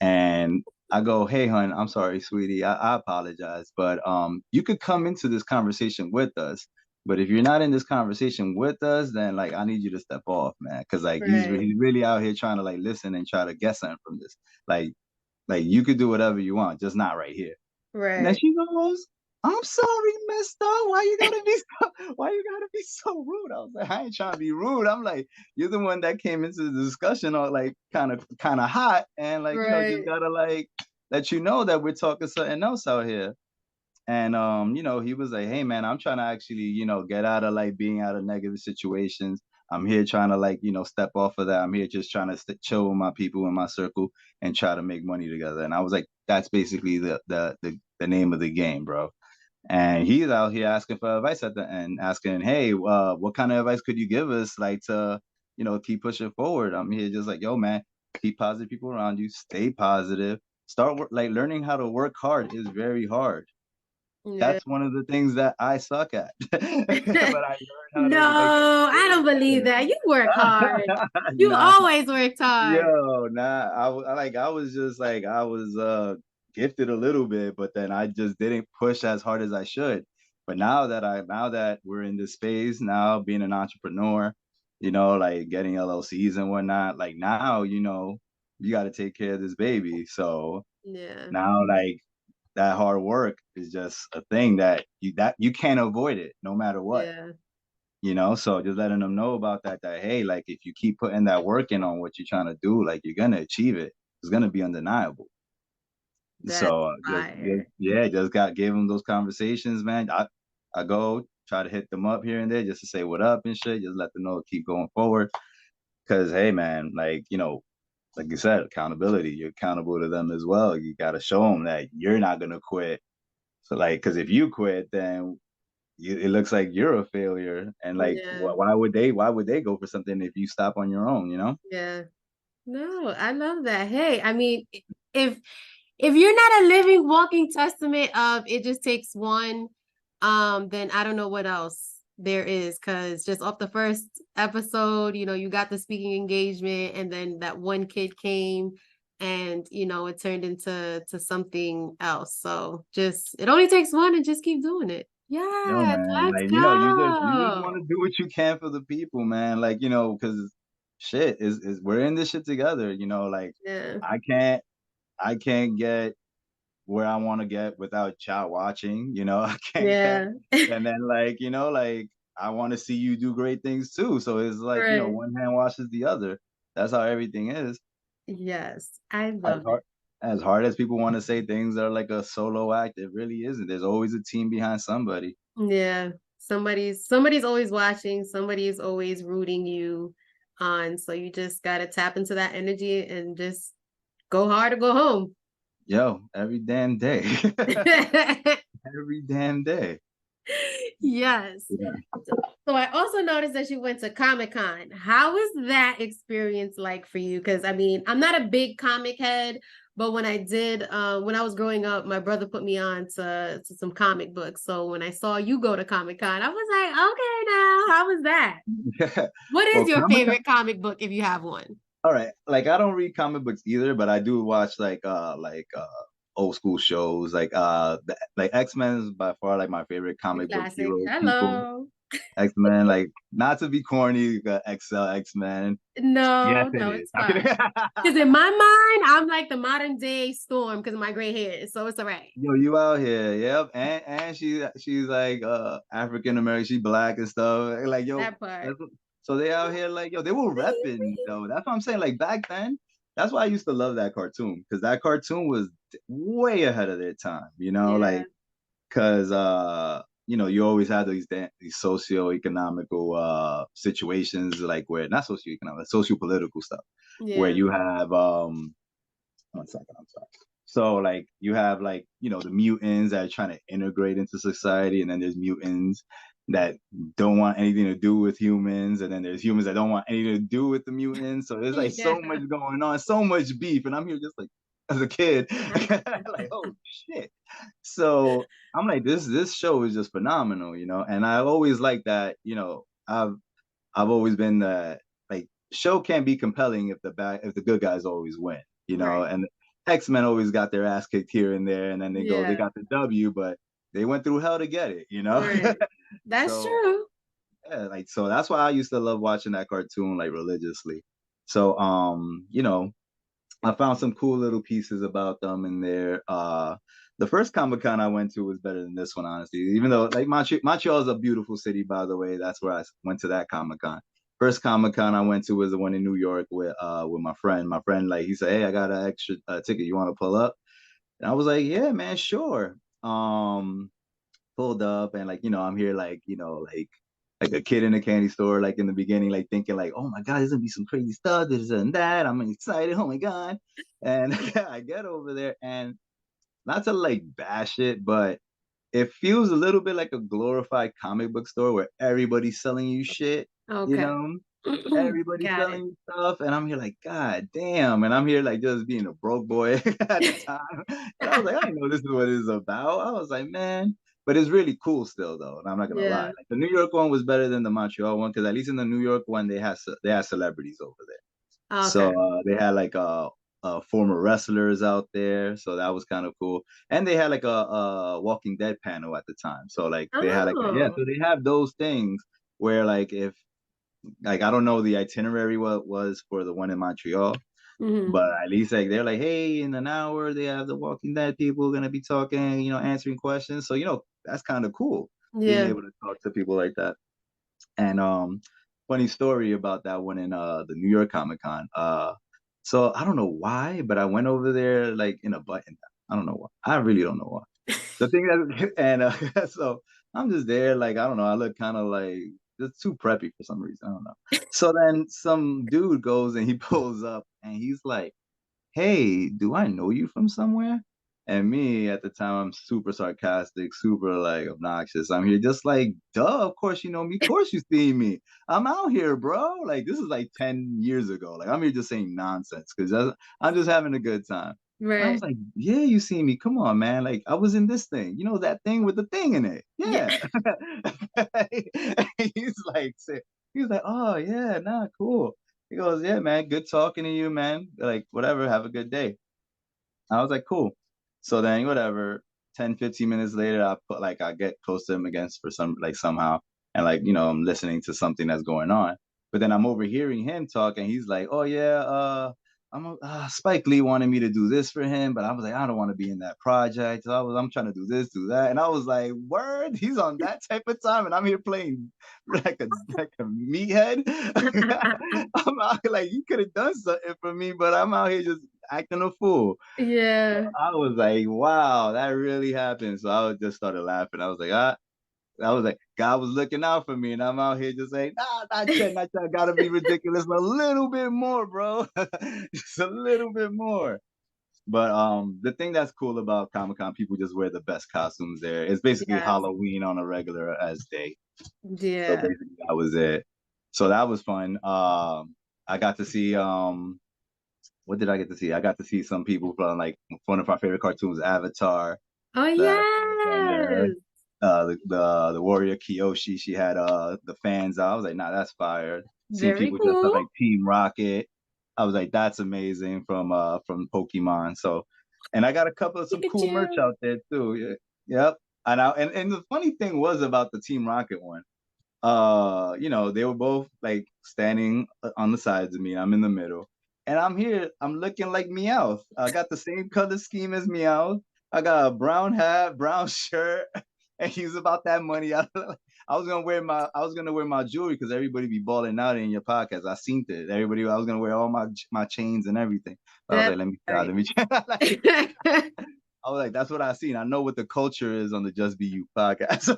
[SPEAKER 2] And I go, "Hey, hun, I'm sorry, sweetie. I apologize, but you could come into this conversation with us. But if you're not in this conversation with us, then, like, I need you to step off, man, because, like,
[SPEAKER 1] Right.
[SPEAKER 2] he's really out here trying to, like, listen and try to get something from this. Like, you could do whatever you want, just not right here." And then
[SPEAKER 1] Right.
[SPEAKER 2] she goes, "I'm sorry, mister. Why you gotta be why you gotta be so rude?" I was like, "I ain't trying to be rude." I'm like, "You're the one that came into the discussion all, like, kinda hot, and, like, just
[SPEAKER 1] Right.
[SPEAKER 2] gotta, like, let you know that we're talking something else out here." And he was like, "Hey, man, I'm trying to actually, get out of, like, being out of negative situations. I'm here trying to, like, step off of that. I'm here just trying to chill with my people in my circle and try to make money together." And I was like, "That's basically the name of the game, bro." And he's out here asking for advice at the end, asking, "Hey, what kind of advice could you give us, like, to, keep pushing forward?" I'm here just like, "Yo, man, keep positive people around you, stay positive, like, learning how to work hard is very hard.
[SPEAKER 1] Yeah.
[SPEAKER 2] That's one of the things that I suck at." But I learned how to, like,
[SPEAKER 1] No, I
[SPEAKER 2] get
[SPEAKER 1] don't believe that. You work hard.
[SPEAKER 2] it
[SPEAKER 1] You
[SPEAKER 2] better. Nah.
[SPEAKER 1] always worked hard.
[SPEAKER 2] Yo, nah, I was just like, I was gifted a little bit, but then I just didn't push as hard as I should. But now that we're in this space, now being an entrepreneur, like, getting LLCs and whatnot, like, now, you got to take care of this baby. So
[SPEAKER 1] Yeah.
[SPEAKER 2] now, like, that hard work is just a thing that you can't avoid it no matter what.
[SPEAKER 1] Yeah.
[SPEAKER 2] So just letting them know about that, hey, like, if you keep putting that work in on what you're trying to do, like, you're gonna achieve it. It's gonna be undeniable.
[SPEAKER 1] That's
[SPEAKER 2] So
[SPEAKER 1] fire.
[SPEAKER 2] yeah, just got gave them those conversations, man. I go try to hit them up here and there just to say what up and shit. Just let them know to keep going forward. Cause, hey, man, like, like you said, accountability. You're accountable to them as well. You got to show them that you're not gonna quit. So, like, cause if you quit, then it looks like you're a failure. And, like,
[SPEAKER 1] Yeah.
[SPEAKER 2] why would they go for something if you stop on your own?
[SPEAKER 1] Yeah. No, I love that. Hey, I mean, if if you're not a living, walking testament of it just takes one, then I don't know what else there is. Cause just off the first episode, you got the speaking engagement, and then that one kid came and it turned into something else. So just it only takes one and just keep doing it.
[SPEAKER 2] Yo,
[SPEAKER 1] Yes,
[SPEAKER 2] man,
[SPEAKER 1] let's
[SPEAKER 2] like, you just want
[SPEAKER 1] go.
[SPEAKER 2] to do what you can for the people, man. Like, because shit is we're in this shit together. Like,
[SPEAKER 1] Yeah.
[SPEAKER 2] I can't I can't get where I want to get without chat watching. I can't get,
[SPEAKER 1] Yeah.
[SPEAKER 2] and then, like, like, I want to see you do great things too. So it's like,
[SPEAKER 1] Right.
[SPEAKER 2] one hand washes the other. That's how everything is.
[SPEAKER 1] Yes, I
[SPEAKER 2] As
[SPEAKER 1] love
[SPEAKER 2] hard
[SPEAKER 1] it.
[SPEAKER 2] as hard as people want to say things are like a solo act, it really isn't. There's always a team behind somebody.
[SPEAKER 1] Yeah. Somebody's always watching, somebody's always rooting you on. So you just gotta tap into that energy and just go hard or go home.
[SPEAKER 2] Yo, every damn day. Every damn day.
[SPEAKER 1] Yes.
[SPEAKER 2] Yeah.
[SPEAKER 1] So I also noticed that you went to Comic-Con. How was that experience like for you? Because I mean, I'm not a big comic head, but when I did, when I was growing up, my brother put me on to some comic books. So when I saw you go to Comic-Con, I was like, okay, now how was that? What is
[SPEAKER 2] Well,
[SPEAKER 1] your
[SPEAKER 2] Comic-Con,
[SPEAKER 1] favorite comic book if you have one?
[SPEAKER 2] all right. Like, I don't read comic books either, but I do watch, like, old school shows. Like, X-Men is by far, like, my favorite
[SPEAKER 1] The
[SPEAKER 2] comic book
[SPEAKER 1] classic.
[SPEAKER 2] hero people.
[SPEAKER 1] Hello.
[SPEAKER 2] X-Men, like, not to be corny, Excel X-Men. Yes,
[SPEAKER 1] No,
[SPEAKER 2] it
[SPEAKER 1] no,
[SPEAKER 2] is.
[SPEAKER 1] it's fine. Because in my mind, I'm like the modern day Storm because of my gray hair. So it's all right.
[SPEAKER 2] Yo, you out here, yep. And she's like African American, she black and stuff. Like, yo,
[SPEAKER 1] That part.
[SPEAKER 2] that's so they out here, like, yo, they were repping though. That's what I'm saying. Like, back then, that's why I used to love that cartoon, because that cartoon was way ahead of their time,
[SPEAKER 1] Yeah.
[SPEAKER 2] like, because you always have these socio-economical situations, like where not socio-economic, socio-political stuff, where
[SPEAKER 1] Yeah.
[SPEAKER 2] you have 1 second, I'm sorry. So like you have like the mutants that are trying to integrate into society, and then there's mutants that don't want anything to do with humans, and then there's humans that don't want anything to do with the mutants. So there's like
[SPEAKER 1] Yeah.
[SPEAKER 2] so much going on, so much beef, and I'm here just like as a kid, like oh shit. So I'm like this show is just phenomenal, and I always like that. I've always been that like show can't be compelling if the good guys always win,
[SPEAKER 1] Right.
[SPEAKER 2] and X-Men always got their ass kicked here and there, and then they
[SPEAKER 1] Yeah.
[SPEAKER 2] got the W, but they went through hell to get it,
[SPEAKER 1] Right. That's
[SPEAKER 2] So
[SPEAKER 1] true.
[SPEAKER 2] yeah, like so that's why I used to love watching that cartoon like religiously. So I found some cool little pieces about them in there. The first Comic Con I went to was better than this one, honestly. Even though like Montreal is a beautiful city, by the way. That's where I went to that Comic Con. First Comic Con I went to was the one in New York with my friend. My friend like he said, "Hey, I got an extra ticket. You want to pull up?" And I was like, "Yeah, man, sure." Pulled up and like I'm here like like a kid in a candy store, like in the beginning, like thinking like, oh my God, there's gonna be some crazy stuff, this and that. I'm excited. Oh my God. And I get over there and not to like bash it, but it feels a little bit like a glorified comic book store where everybody's selling you shit, you
[SPEAKER 1] Okay.
[SPEAKER 2] know? Everybody's
[SPEAKER 1] Got it.
[SPEAKER 2] selling you stuff. And I'm here like, God damn. And I'm here like just being a broke boy at the time. And I was like, I didn't know this is what it's about. I was like, man. But it's really cool still though. And I'm not gonna lie.
[SPEAKER 1] Yeah.
[SPEAKER 2] Like the New York one was better than the Montreal one, because at least in the New York one they had celebrities over there. So
[SPEAKER 1] Okay.
[SPEAKER 2] they had like former wrestlers out there, so that was kind of cool. And they had like a Walking Dead panel at the time, so like they had like yeah,
[SPEAKER 1] Oh.
[SPEAKER 2] so they have those things where like if like I don't know the itinerary what was for the one in Montreal,
[SPEAKER 1] Hmm.
[SPEAKER 2] but at least like they're like, hey, in an hour they have the Walking Dead people gonna be talking, answering questions. So that's kind of cool being
[SPEAKER 1] Yeah.
[SPEAKER 2] able to talk to people like that. And funny story about that one in the New York Comic Con. So I don't know why, but I went over there like in a button. I don't know why. I really don't know why. The thing that and so I'm just there like I don't know. I look kind of like just too preppy for some reason. I don't know. So then some dude goes and he pulls up and he's like, hey, do I know you from somewhere? And me at the time, I'm super sarcastic, super like obnoxious. I'm here just like, duh, of course you know me. Of course you see me. I'm out here, bro. Like this is like 10 years ago. Like I'm here just saying nonsense because I'm just having a good time. And I was
[SPEAKER 1] Right.
[SPEAKER 2] like, yeah, you see me. Come on, man. Like I was in this thing. You know that thing with the thing in it.
[SPEAKER 1] Yeah.
[SPEAKER 2] Yeah. he's like, he's like, oh yeah, nah, cool. He goes, yeah, man, good talking to you, man. Like, whatever, have a good day. I was like, cool. So then whatever, 10, 15 minutes later, I get close to him again for somehow. And like, I'm listening to something that's going on. But then I'm overhearing him talk and he's like, oh yeah, Spike Lee wanted me to do this for him, but I was like, I don't want to be in that project. So I'm trying to do this, do that. And I was like, word, he's on that type of time. And I'm here playing like a meathead. I'm out here like you could have done something for me, but I'm out here just acting a fool. So
[SPEAKER 1] Yeah.
[SPEAKER 2] I was like, wow, that really happened. So I just started laughing. I was like, I was like, God was looking out for me, and I'm out here just saying, nah, not yet. Gotta be ridiculous, a little bit more, bro, just a little bit more. But the thing that's cool about Comic Con, people just wear the best costumes there. It's basically
[SPEAKER 1] Yes.
[SPEAKER 2] Halloween on a regular as day. So
[SPEAKER 1] Yeah.
[SPEAKER 2] basically, that was it. So that was fun. I got to see what did I get to see? I got to see some people from like one of our favorite cartoons, Avatar.
[SPEAKER 1] Oh
[SPEAKER 2] That Airbender.
[SPEAKER 1] yes.
[SPEAKER 2] The warrior Kyoshi, she had the fans out. I was like, nah, that's fire. Seeing
[SPEAKER 1] Very
[SPEAKER 2] people dressed up
[SPEAKER 1] cool.
[SPEAKER 2] like Team Rocket. I was like, that's amazing from Pokemon. So and I got a couple of some cool merch
[SPEAKER 1] Pikachu.
[SPEAKER 2] out there too. Yeah. Yep. And the funny thing was about the Team Rocket one. They were both like standing on the sides of me. I'm in the middle. And I'm here, I'm looking like Meowth. I got the same color scheme as Meowth. I got a brown hat, brown shirt, and he's about that money. I was gonna wear my jewelry because everybody be balling out in your podcast. I seen it. I was gonna wear all my chains and everything. But I was
[SPEAKER 1] That's
[SPEAKER 2] like, let me try,
[SPEAKER 1] right.
[SPEAKER 2] let me try. Like, I was like, that's what I seen. I know what the culture is on the Just Be You podcast.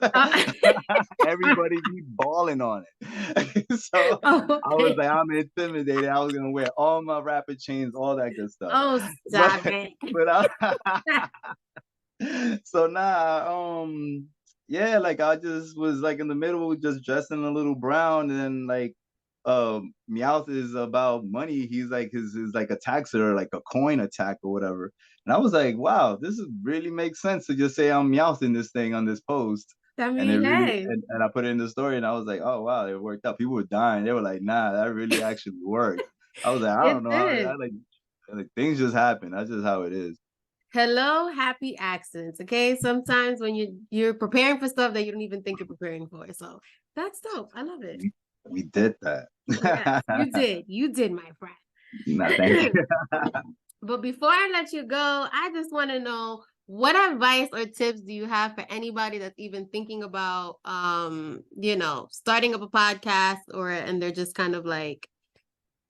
[SPEAKER 2] Everybody be balling on it. So I was
[SPEAKER 1] Okay.
[SPEAKER 2] like, I'm intimidated. I was gonna wear all my rapper chains, all that good stuff.
[SPEAKER 1] Oh,
[SPEAKER 2] But
[SPEAKER 1] stop it.
[SPEAKER 2] but so yeah, like I just was like in the middle, just dressing a little brown, and then like Meowth is about money. He's like his like a taxer, like a coin attack or whatever. And I was like, wow, really makes sense to just say I'm Meowth in this thing on this post.
[SPEAKER 1] I
[SPEAKER 2] And it
[SPEAKER 1] mean,
[SPEAKER 2] really
[SPEAKER 1] hey,
[SPEAKER 2] and I put it in the story and I was like, oh wow, it worked out. People were dying. They were like, nah, that really actually worked. I was like, I don't
[SPEAKER 1] it
[SPEAKER 2] know how I
[SPEAKER 1] did.
[SPEAKER 2] like things just happen. That's just how it is.
[SPEAKER 1] Hello, happy accidents. Okay. Sometimes when you're preparing for stuff that you don't even think you're preparing for. So that's dope. I love it.
[SPEAKER 2] We did that.
[SPEAKER 1] Yes, you did. You did, my
[SPEAKER 2] Nah, thank
[SPEAKER 1] friend.
[SPEAKER 2] you.
[SPEAKER 1] But before I let you go, I just want to know what advice or tips do you have for anybody that's even thinking about starting up a podcast and they're just kind of like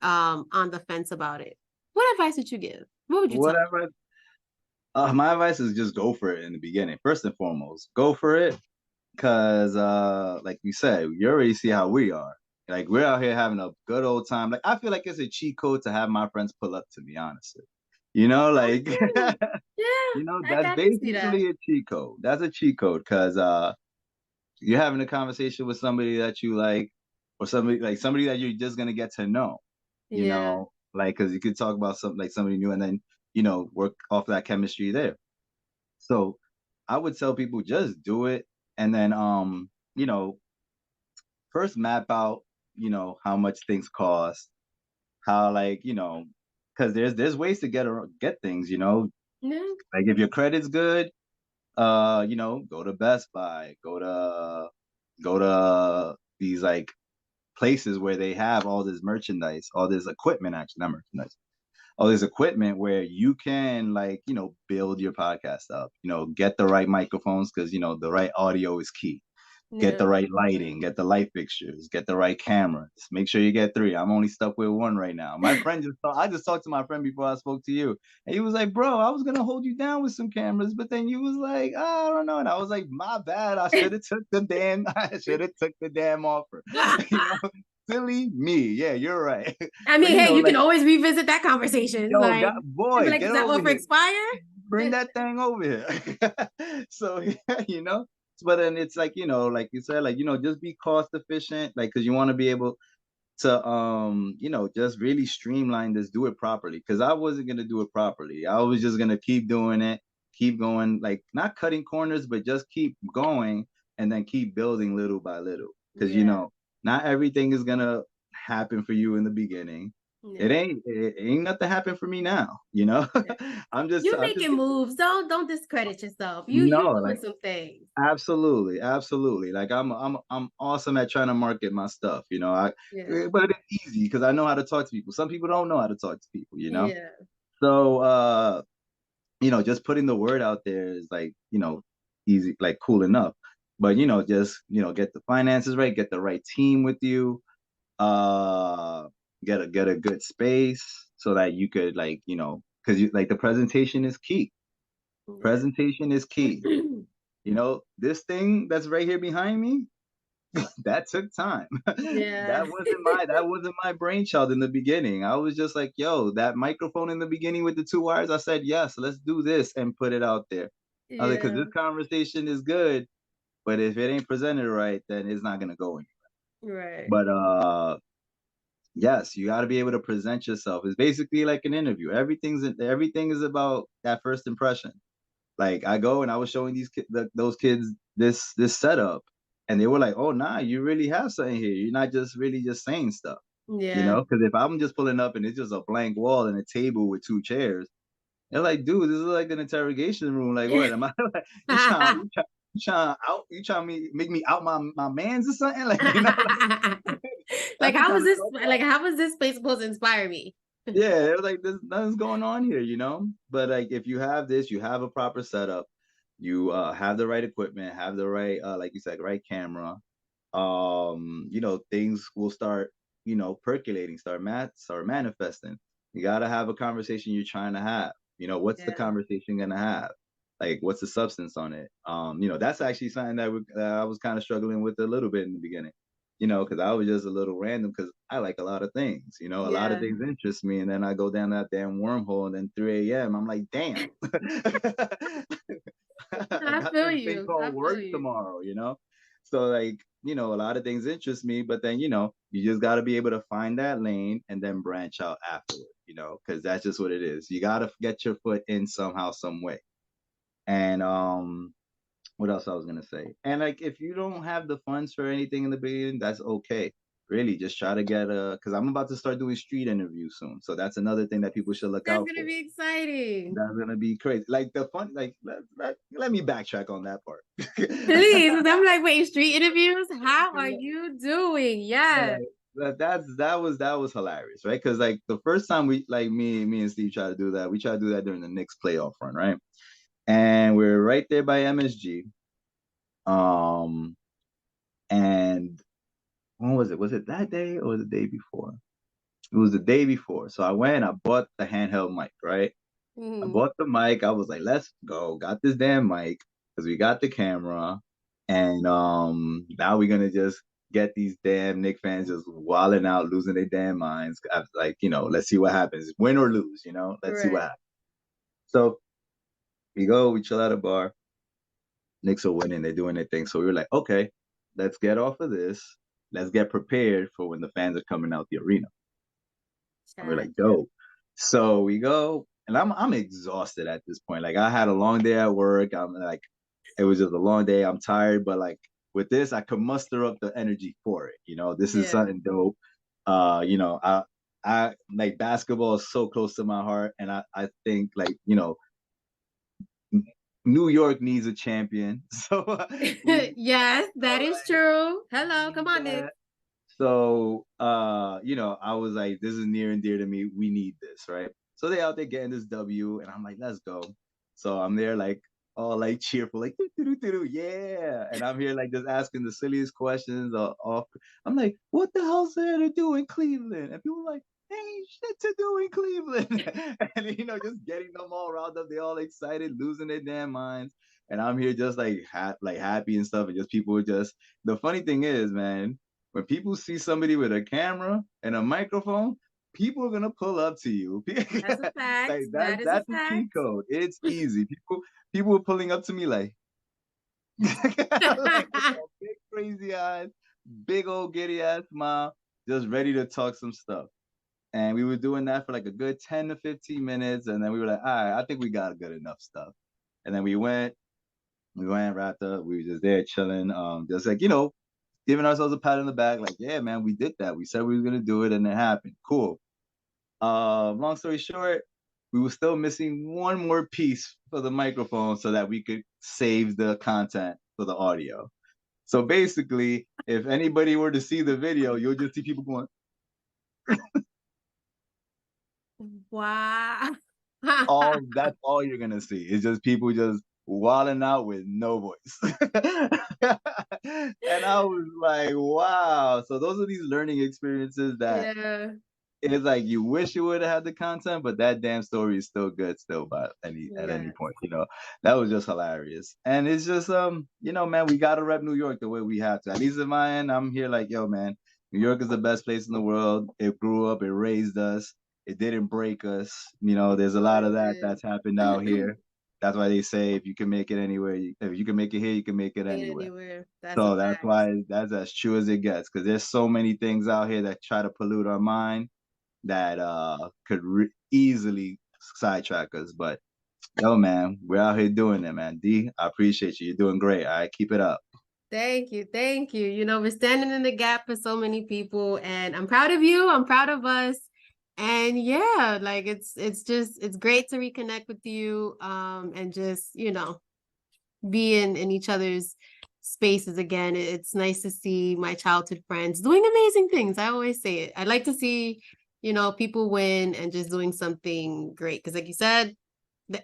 [SPEAKER 1] on the fence about it. What advice would you give? What would you tell them?
[SPEAKER 2] Whatever. My advice is just go for it in the beginning. First and foremost, go for it. Cause like you said, you already see how we are. Like we're out here having a good old time. Like I feel like it's a cheat code to have my friends pull up to me, honestly. You know, like
[SPEAKER 1] Okay. Yeah,
[SPEAKER 2] that's
[SPEAKER 1] I can see that.
[SPEAKER 2] basically a cheat code. That's a cheat code because you're having a conversation with somebody that you like, or somebody that you're just gonna get to know,
[SPEAKER 1] Yeah.
[SPEAKER 2] like because you could talk about something like somebody new and then work off that chemistry there. So I would tell people just do it and then you know first map out how much things cost, how because there's ways to get things,
[SPEAKER 1] Yeah.
[SPEAKER 2] like if your credit's good, go to Best Buy, go to these like places where they have all this merchandise, all this equipment, actually not merchandise, all this equipment where you can build your podcast up, get the right microphones because the right audio is key. Get
[SPEAKER 1] Yeah.
[SPEAKER 2] the right lighting, get the light fixtures, get the right cameras. Make sure you get three. I'm only stuck with one right now. I just talked to my friend before I spoke to you. And he was like, bro, I was gonna hold you down with some cameras, but then you was like, oh, I don't know. And I was like, my bad. I should have took the damn offer. you know, silly me. Yeah, you're right.
[SPEAKER 1] I
[SPEAKER 2] But
[SPEAKER 1] mean, hey, you can always revisit that conversation.
[SPEAKER 2] yo,
[SPEAKER 1] Like,
[SPEAKER 2] God,
[SPEAKER 1] and be
[SPEAKER 2] boy,
[SPEAKER 1] like,
[SPEAKER 2] get
[SPEAKER 1] does that
[SPEAKER 2] over
[SPEAKER 1] offer
[SPEAKER 2] here.
[SPEAKER 1] expire?
[SPEAKER 2] Bring that thing over here. So but then it's like like you said, like just be cost efficient, like because you want to be able to just really streamline this, do it properly, because I wasn't going to do it properly. I was just going to keep doing it, keep going, like not cutting corners, but just keep going and then keep building little by little, because
[SPEAKER 1] Yeah.
[SPEAKER 2] not everything is going to happen for you in the beginning.
[SPEAKER 1] Yeah.
[SPEAKER 2] It ain't nothing happen for me now,
[SPEAKER 1] Yeah.
[SPEAKER 2] I'm just
[SPEAKER 1] Making moves. Don't discredit yourself. You
[SPEAKER 2] no,
[SPEAKER 1] doing
[SPEAKER 2] like
[SPEAKER 1] some things.
[SPEAKER 2] absolutely, absolutely. Like I'm awesome at trying to market my stuff.
[SPEAKER 1] Yeah.
[SPEAKER 2] But it's easy because I know how to talk to people. Some people don't know how to talk to people.
[SPEAKER 1] Yeah.
[SPEAKER 2] So just putting the word out there is like easy, like cool enough. But just get the finances right, get the right team with you, uh, get a good space so that you could because like the presentation is key.
[SPEAKER 1] Yeah.
[SPEAKER 2] Presentation is key. This thing that's right here behind me, that took time.
[SPEAKER 1] Yeah.
[SPEAKER 2] That wasn't my brainchild in the beginning. I was just like, yo, that microphone in the beginning with the two wires, I said, yes, let's do this and put it out there. I was like, because
[SPEAKER 1] Yeah.
[SPEAKER 2] this conversation is good, but if it ain't presented right, then it's not gonna go anywhere.
[SPEAKER 1] Right.
[SPEAKER 2] But yes, you got to be able to present yourself. It's basically like an interview. Everything is about that first impression. Like I go and I was showing those kids this setup, and they were like, "Oh, nah, you really have something here. You're not just really just saying stuff."
[SPEAKER 1] Yeah.
[SPEAKER 2] Because if I'm just pulling up and it's just a blank wall and a table with two chairs, they're like, "Dude, this is like an interrogation room. Like, what am I? Like, you trying to make me out my man's or something? Like,
[SPEAKER 1] Like
[SPEAKER 2] that's the
[SPEAKER 1] how was
[SPEAKER 2] kind of
[SPEAKER 1] this
[SPEAKER 2] stuff.
[SPEAKER 1] like how was this space supposed to inspire me?
[SPEAKER 2] Yeah, it was like there's nothing's going on here. But like if you have this, you have a proper setup, you have the right equipment, have the right like you said, right camera, things will start, percolating, start manifesting. You gotta have a conversation you're trying to have. What's the
[SPEAKER 1] Yeah.
[SPEAKER 2] conversation gonna have? like what's the substance on it? That's actually something that I was kind of struggling with a little bit in the beginning. Because I was just a little random because I like a lot of things. A lot of
[SPEAKER 1] Yeah.
[SPEAKER 2] things interest me, and then I go down that damn wormhole, and then 3 a.m. I'm like, damn. I
[SPEAKER 1] I
[SPEAKER 2] got
[SPEAKER 1] feel
[SPEAKER 2] this thing
[SPEAKER 1] you. I
[SPEAKER 2] called
[SPEAKER 1] feel
[SPEAKER 2] work
[SPEAKER 1] you.
[SPEAKER 2] tomorrow. So like, a lot of things interest me, but then, you just got to be able to find that lane and then branch out afterward, because that's just what it is. You got to get your foot in somehow, some way. And what else I was gonna say? And like, if you don't have the funds for anything in the beginning, that's okay. Really, just try to get because I'm about to start doing street interviews soon. So that's another thing that people should look
[SPEAKER 1] That's
[SPEAKER 2] out
[SPEAKER 1] gonna
[SPEAKER 2] for.
[SPEAKER 1] be exciting.
[SPEAKER 2] That's gonna be crazy. Like the fun, like let me backtrack on that part.
[SPEAKER 1] Please, 'cause I'm like, wait, street interviews? How are you doing? Yes.
[SPEAKER 2] That was hilarious, right? Because like the first time we like me and Steve tried to do that, we tried to do that during the Knicks playoff run, right? And we're right there by MSG. Um, and when was it? Was it that day or the day before? It was the day before. So I went, I bought the handheld mic, right? I
[SPEAKER 1] Mhm.
[SPEAKER 2] bought the mic. I was like, let's go. Got this damn mic because we got the camera. And now we're gonna just get these damn Knick fans just wilding out, losing their damn minds. Like, let's see what happens. Win or lose. Let's see what
[SPEAKER 1] Right.
[SPEAKER 2] happens. So we go, we chill at a bar. Knicks are winning, they're doing their thing. So we were like, okay, let's get off of this. Let's get prepared for when the fans are coming out the arena. And we're like,
[SPEAKER 1] Gotcha.
[SPEAKER 2] dope. So we go, and I'm exhausted at this point. Like I had a long day at work. I'm like, it was just a long day. I'm tired, but like with this, I could muster up the energy for it. This is
[SPEAKER 1] Yeah.
[SPEAKER 2] something dope. I like basketball is so close to my heart, and I think like New York needs a champion. So
[SPEAKER 1] Yes, that is true.
[SPEAKER 2] we
[SPEAKER 1] Hello, come
[SPEAKER 2] need
[SPEAKER 1] on, Nick.
[SPEAKER 2] that. So, I was like, this is near and dear to me. We need this, right? So they out there getting this W, and I'm like, let's go. So I'm there like all like cheerful, like yeah. And I'm here like just asking the silliest questions off. I'm like, what the hell's there to do in Cleveland? And people are like, ain't shit to do in Cleveland. And just getting them all riled up, they all excited, losing their damn minds. And I'm here just like happy and stuff. And just people just the funny thing is, man, when people see somebody with a camera and a microphone, people are gonna pull up to you.
[SPEAKER 1] That's a fact.
[SPEAKER 2] Like
[SPEAKER 1] That is a
[SPEAKER 2] that's a cheat
[SPEAKER 1] fact.
[SPEAKER 2] code. It's easy. People were pulling up to me like like with their big crazy eyes, big old giddy ass smile, just ready to talk some stuff. And we were doing that for like a good 10 to 15 minutes. And then we were like, all right, I think we got good enough stuff. And then we went, wrapped up, we were just there chilling, just like, giving ourselves a pat on the back, like, yeah, man, we did that. We said we were gonna do it and it happened. Cool. Long story short, we were still missing one more piece for the microphone so that we could save the content for the audio. So basically, if anybody were to see the video, you'll just see people going,
[SPEAKER 1] Wow.
[SPEAKER 2] that's all you're gonna see. It's just people just wilding out with no voice. And I was like, wow. So those are these learning experiences that
[SPEAKER 1] Yeah.
[SPEAKER 2] it's like you wish you would have had the content, but that damn story is still good still by at any
[SPEAKER 1] Yes.
[SPEAKER 2] point. That was just hilarious. And it's just man, we gotta rep New York the way we have to. At least in my end, I'm here like, yo, man, New York is the best place in the world. It grew up, it raised us, it didn't break us. There's a
[SPEAKER 1] Oh,
[SPEAKER 2] lot of
[SPEAKER 1] it
[SPEAKER 2] that
[SPEAKER 1] did.
[SPEAKER 2] that's happened out here. That's why they say if you can make it anywhere, if you can make it here, you can make it
[SPEAKER 1] Ain't
[SPEAKER 2] anywhere.
[SPEAKER 1] anywhere. That's a
[SPEAKER 2] So that's
[SPEAKER 1] fact.
[SPEAKER 2] why that's as true as it gets, because there's so many things out here that try to pollute our mind that could easily sidetrack us. But yo, man, we're out here doing it, man. D, I appreciate you. You're doing great. All right, keep it up.
[SPEAKER 1] Thank you. Thank you. We're standing in the gap for so many people, and I'm proud of you. I'm proud of us. And yeah, like it's great to reconnect with you and just, be in each other's spaces again. It's nice to see my childhood friends doing amazing things. I always say it. I like to see, people win and just doing something great. Because like you said,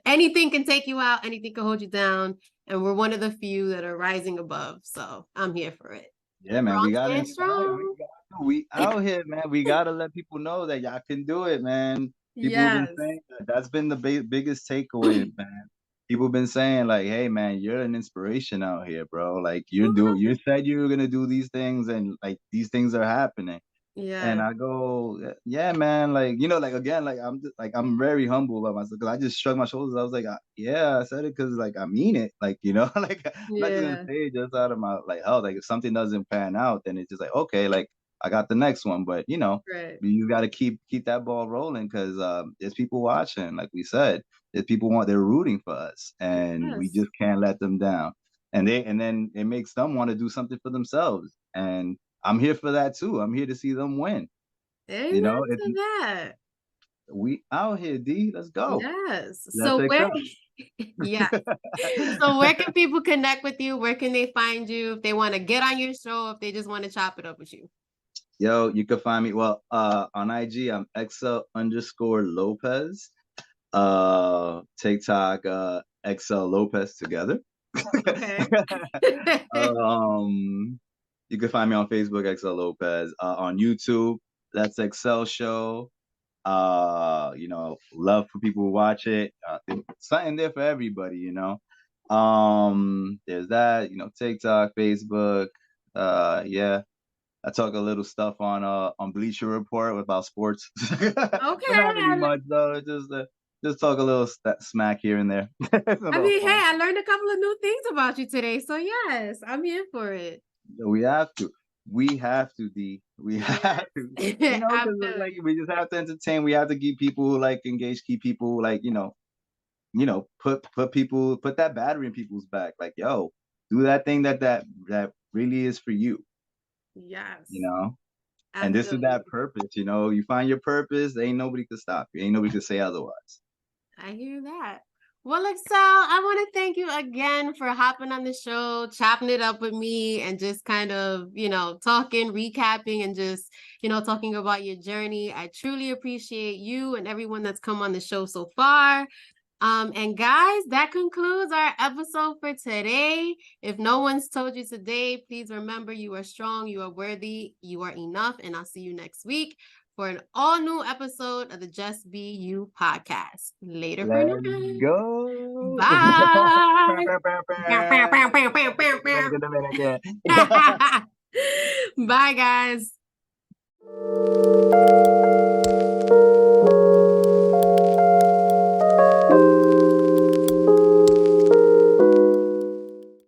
[SPEAKER 1] anything can take you out, anything can hold you down. And we're one of the few that are rising above. So I'm here for it.
[SPEAKER 2] Yeah, man, we
[SPEAKER 1] Bronx
[SPEAKER 2] gotta
[SPEAKER 1] stand
[SPEAKER 2] inspire.
[SPEAKER 1] strong.
[SPEAKER 2] We out here, man. We gotta let people know that y'all can do it, man. People have been
[SPEAKER 1] Yes.
[SPEAKER 2] saying that. That's been the biggest takeaway, man. people been saying like, "Hey, man, you're an inspiration out here, bro. Like,
[SPEAKER 1] What?
[SPEAKER 2] you said you were gonna do these things, and like these things are happening." And
[SPEAKER 1] Yeah,
[SPEAKER 2] I go, "Yeah, man. Like, like again, like I'm just, like I'm very humble of myself because I just shrugged my shoulders. I was like, yeah, I said it because like I mean it. Like, like I'm not just gonna
[SPEAKER 1] yeah,
[SPEAKER 2] say it just out of my like hell. Like if something doesn't pan out, then it's just like okay, like I got the next one. But
[SPEAKER 1] right.
[SPEAKER 2] you got to keep that ball rolling because there's people watching. Like we said, there's people they're rooting for us, and we
[SPEAKER 1] Yes.
[SPEAKER 2] just can't let them down. And then it makes them want to do something for themselves. And I'm here for that too. I'm here to see them win.
[SPEAKER 1] Amen
[SPEAKER 2] You know, it's
[SPEAKER 1] to that.
[SPEAKER 2] we out here, D. Let's go.
[SPEAKER 1] Yes.
[SPEAKER 2] Let's
[SPEAKER 1] So where,
[SPEAKER 2] excel.
[SPEAKER 1] yeah. So where can people connect with you? Where can they find you if they want to get on your show, if they just want to chop it up with you?
[SPEAKER 2] Yo, you can find me on IG. I'm Excel_Lopez. TikTok, Excel Lopez together.
[SPEAKER 1] Okay.
[SPEAKER 2] um, you can find me on Facebook, Excel Lopez. On YouTube, Let's Excel Show. Love for people who watch it. Something there for everybody. There's that, TikTok, Facebook. Yeah. I talk a little stuff on Bleacher Report about sports. But not really
[SPEAKER 1] Okay.
[SPEAKER 2] much though. Just talk a little smack here and there. It's a
[SPEAKER 1] I
[SPEAKER 2] little
[SPEAKER 1] mean, hey,
[SPEAKER 2] fun.
[SPEAKER 1] I learned a couple of new things about you today. So yes, I'm here for it.
[SPEAKER 2] We have to. We have to, D. We have
[SPEAKER 1] Yes.
[SPEAKER 2] to.
[SPEAKER 1] I
[SPEAKER 2] Because
[SPEAKER 1] feel
[SPEAKER 2] like
[SPEAKER 1] you.
[SPEAKER 2] we just have to entertain. We have to keep people like engaged, keep people like, put that battery in people's back. Like, yo, do that thing that really is for you, you
[SPEAKER 1] Yes.
[SPEAKER 2] know?
[SPEAKER 1] I
[SPEAKER 2] And this
[SPEAKER 1] feel
[SPEAKER 2] is
[SPEAKER 1] you.
[SPEAKER 2] that purpose, you find your purpose, ain't nobody could stop you. Ain't nobody could say otherwise.
[SPEAKER 1] I hear that. Well, Excel, I want to thank you again for hopping on the show, chopping it up with me, and just kind of, talking, recapping, and just, talking about your journey. I truly appreciate you and everyone that's come on the show so far. And guys, that concludes our episode for today. If no one's told you today, please remember you are strong, you are worthy, you are enough, and I'll see you next week for an all new episode of the Just Be You podcast. Later for
[SPEAKER 2] Let's
[SPEAKER 1] now.
[SPEAKER 2] go.
[SPEAKER 1] Bye.
[SPEAKER 2] Dominican, Dominican.
[SPEAKER 1] Bye, guys.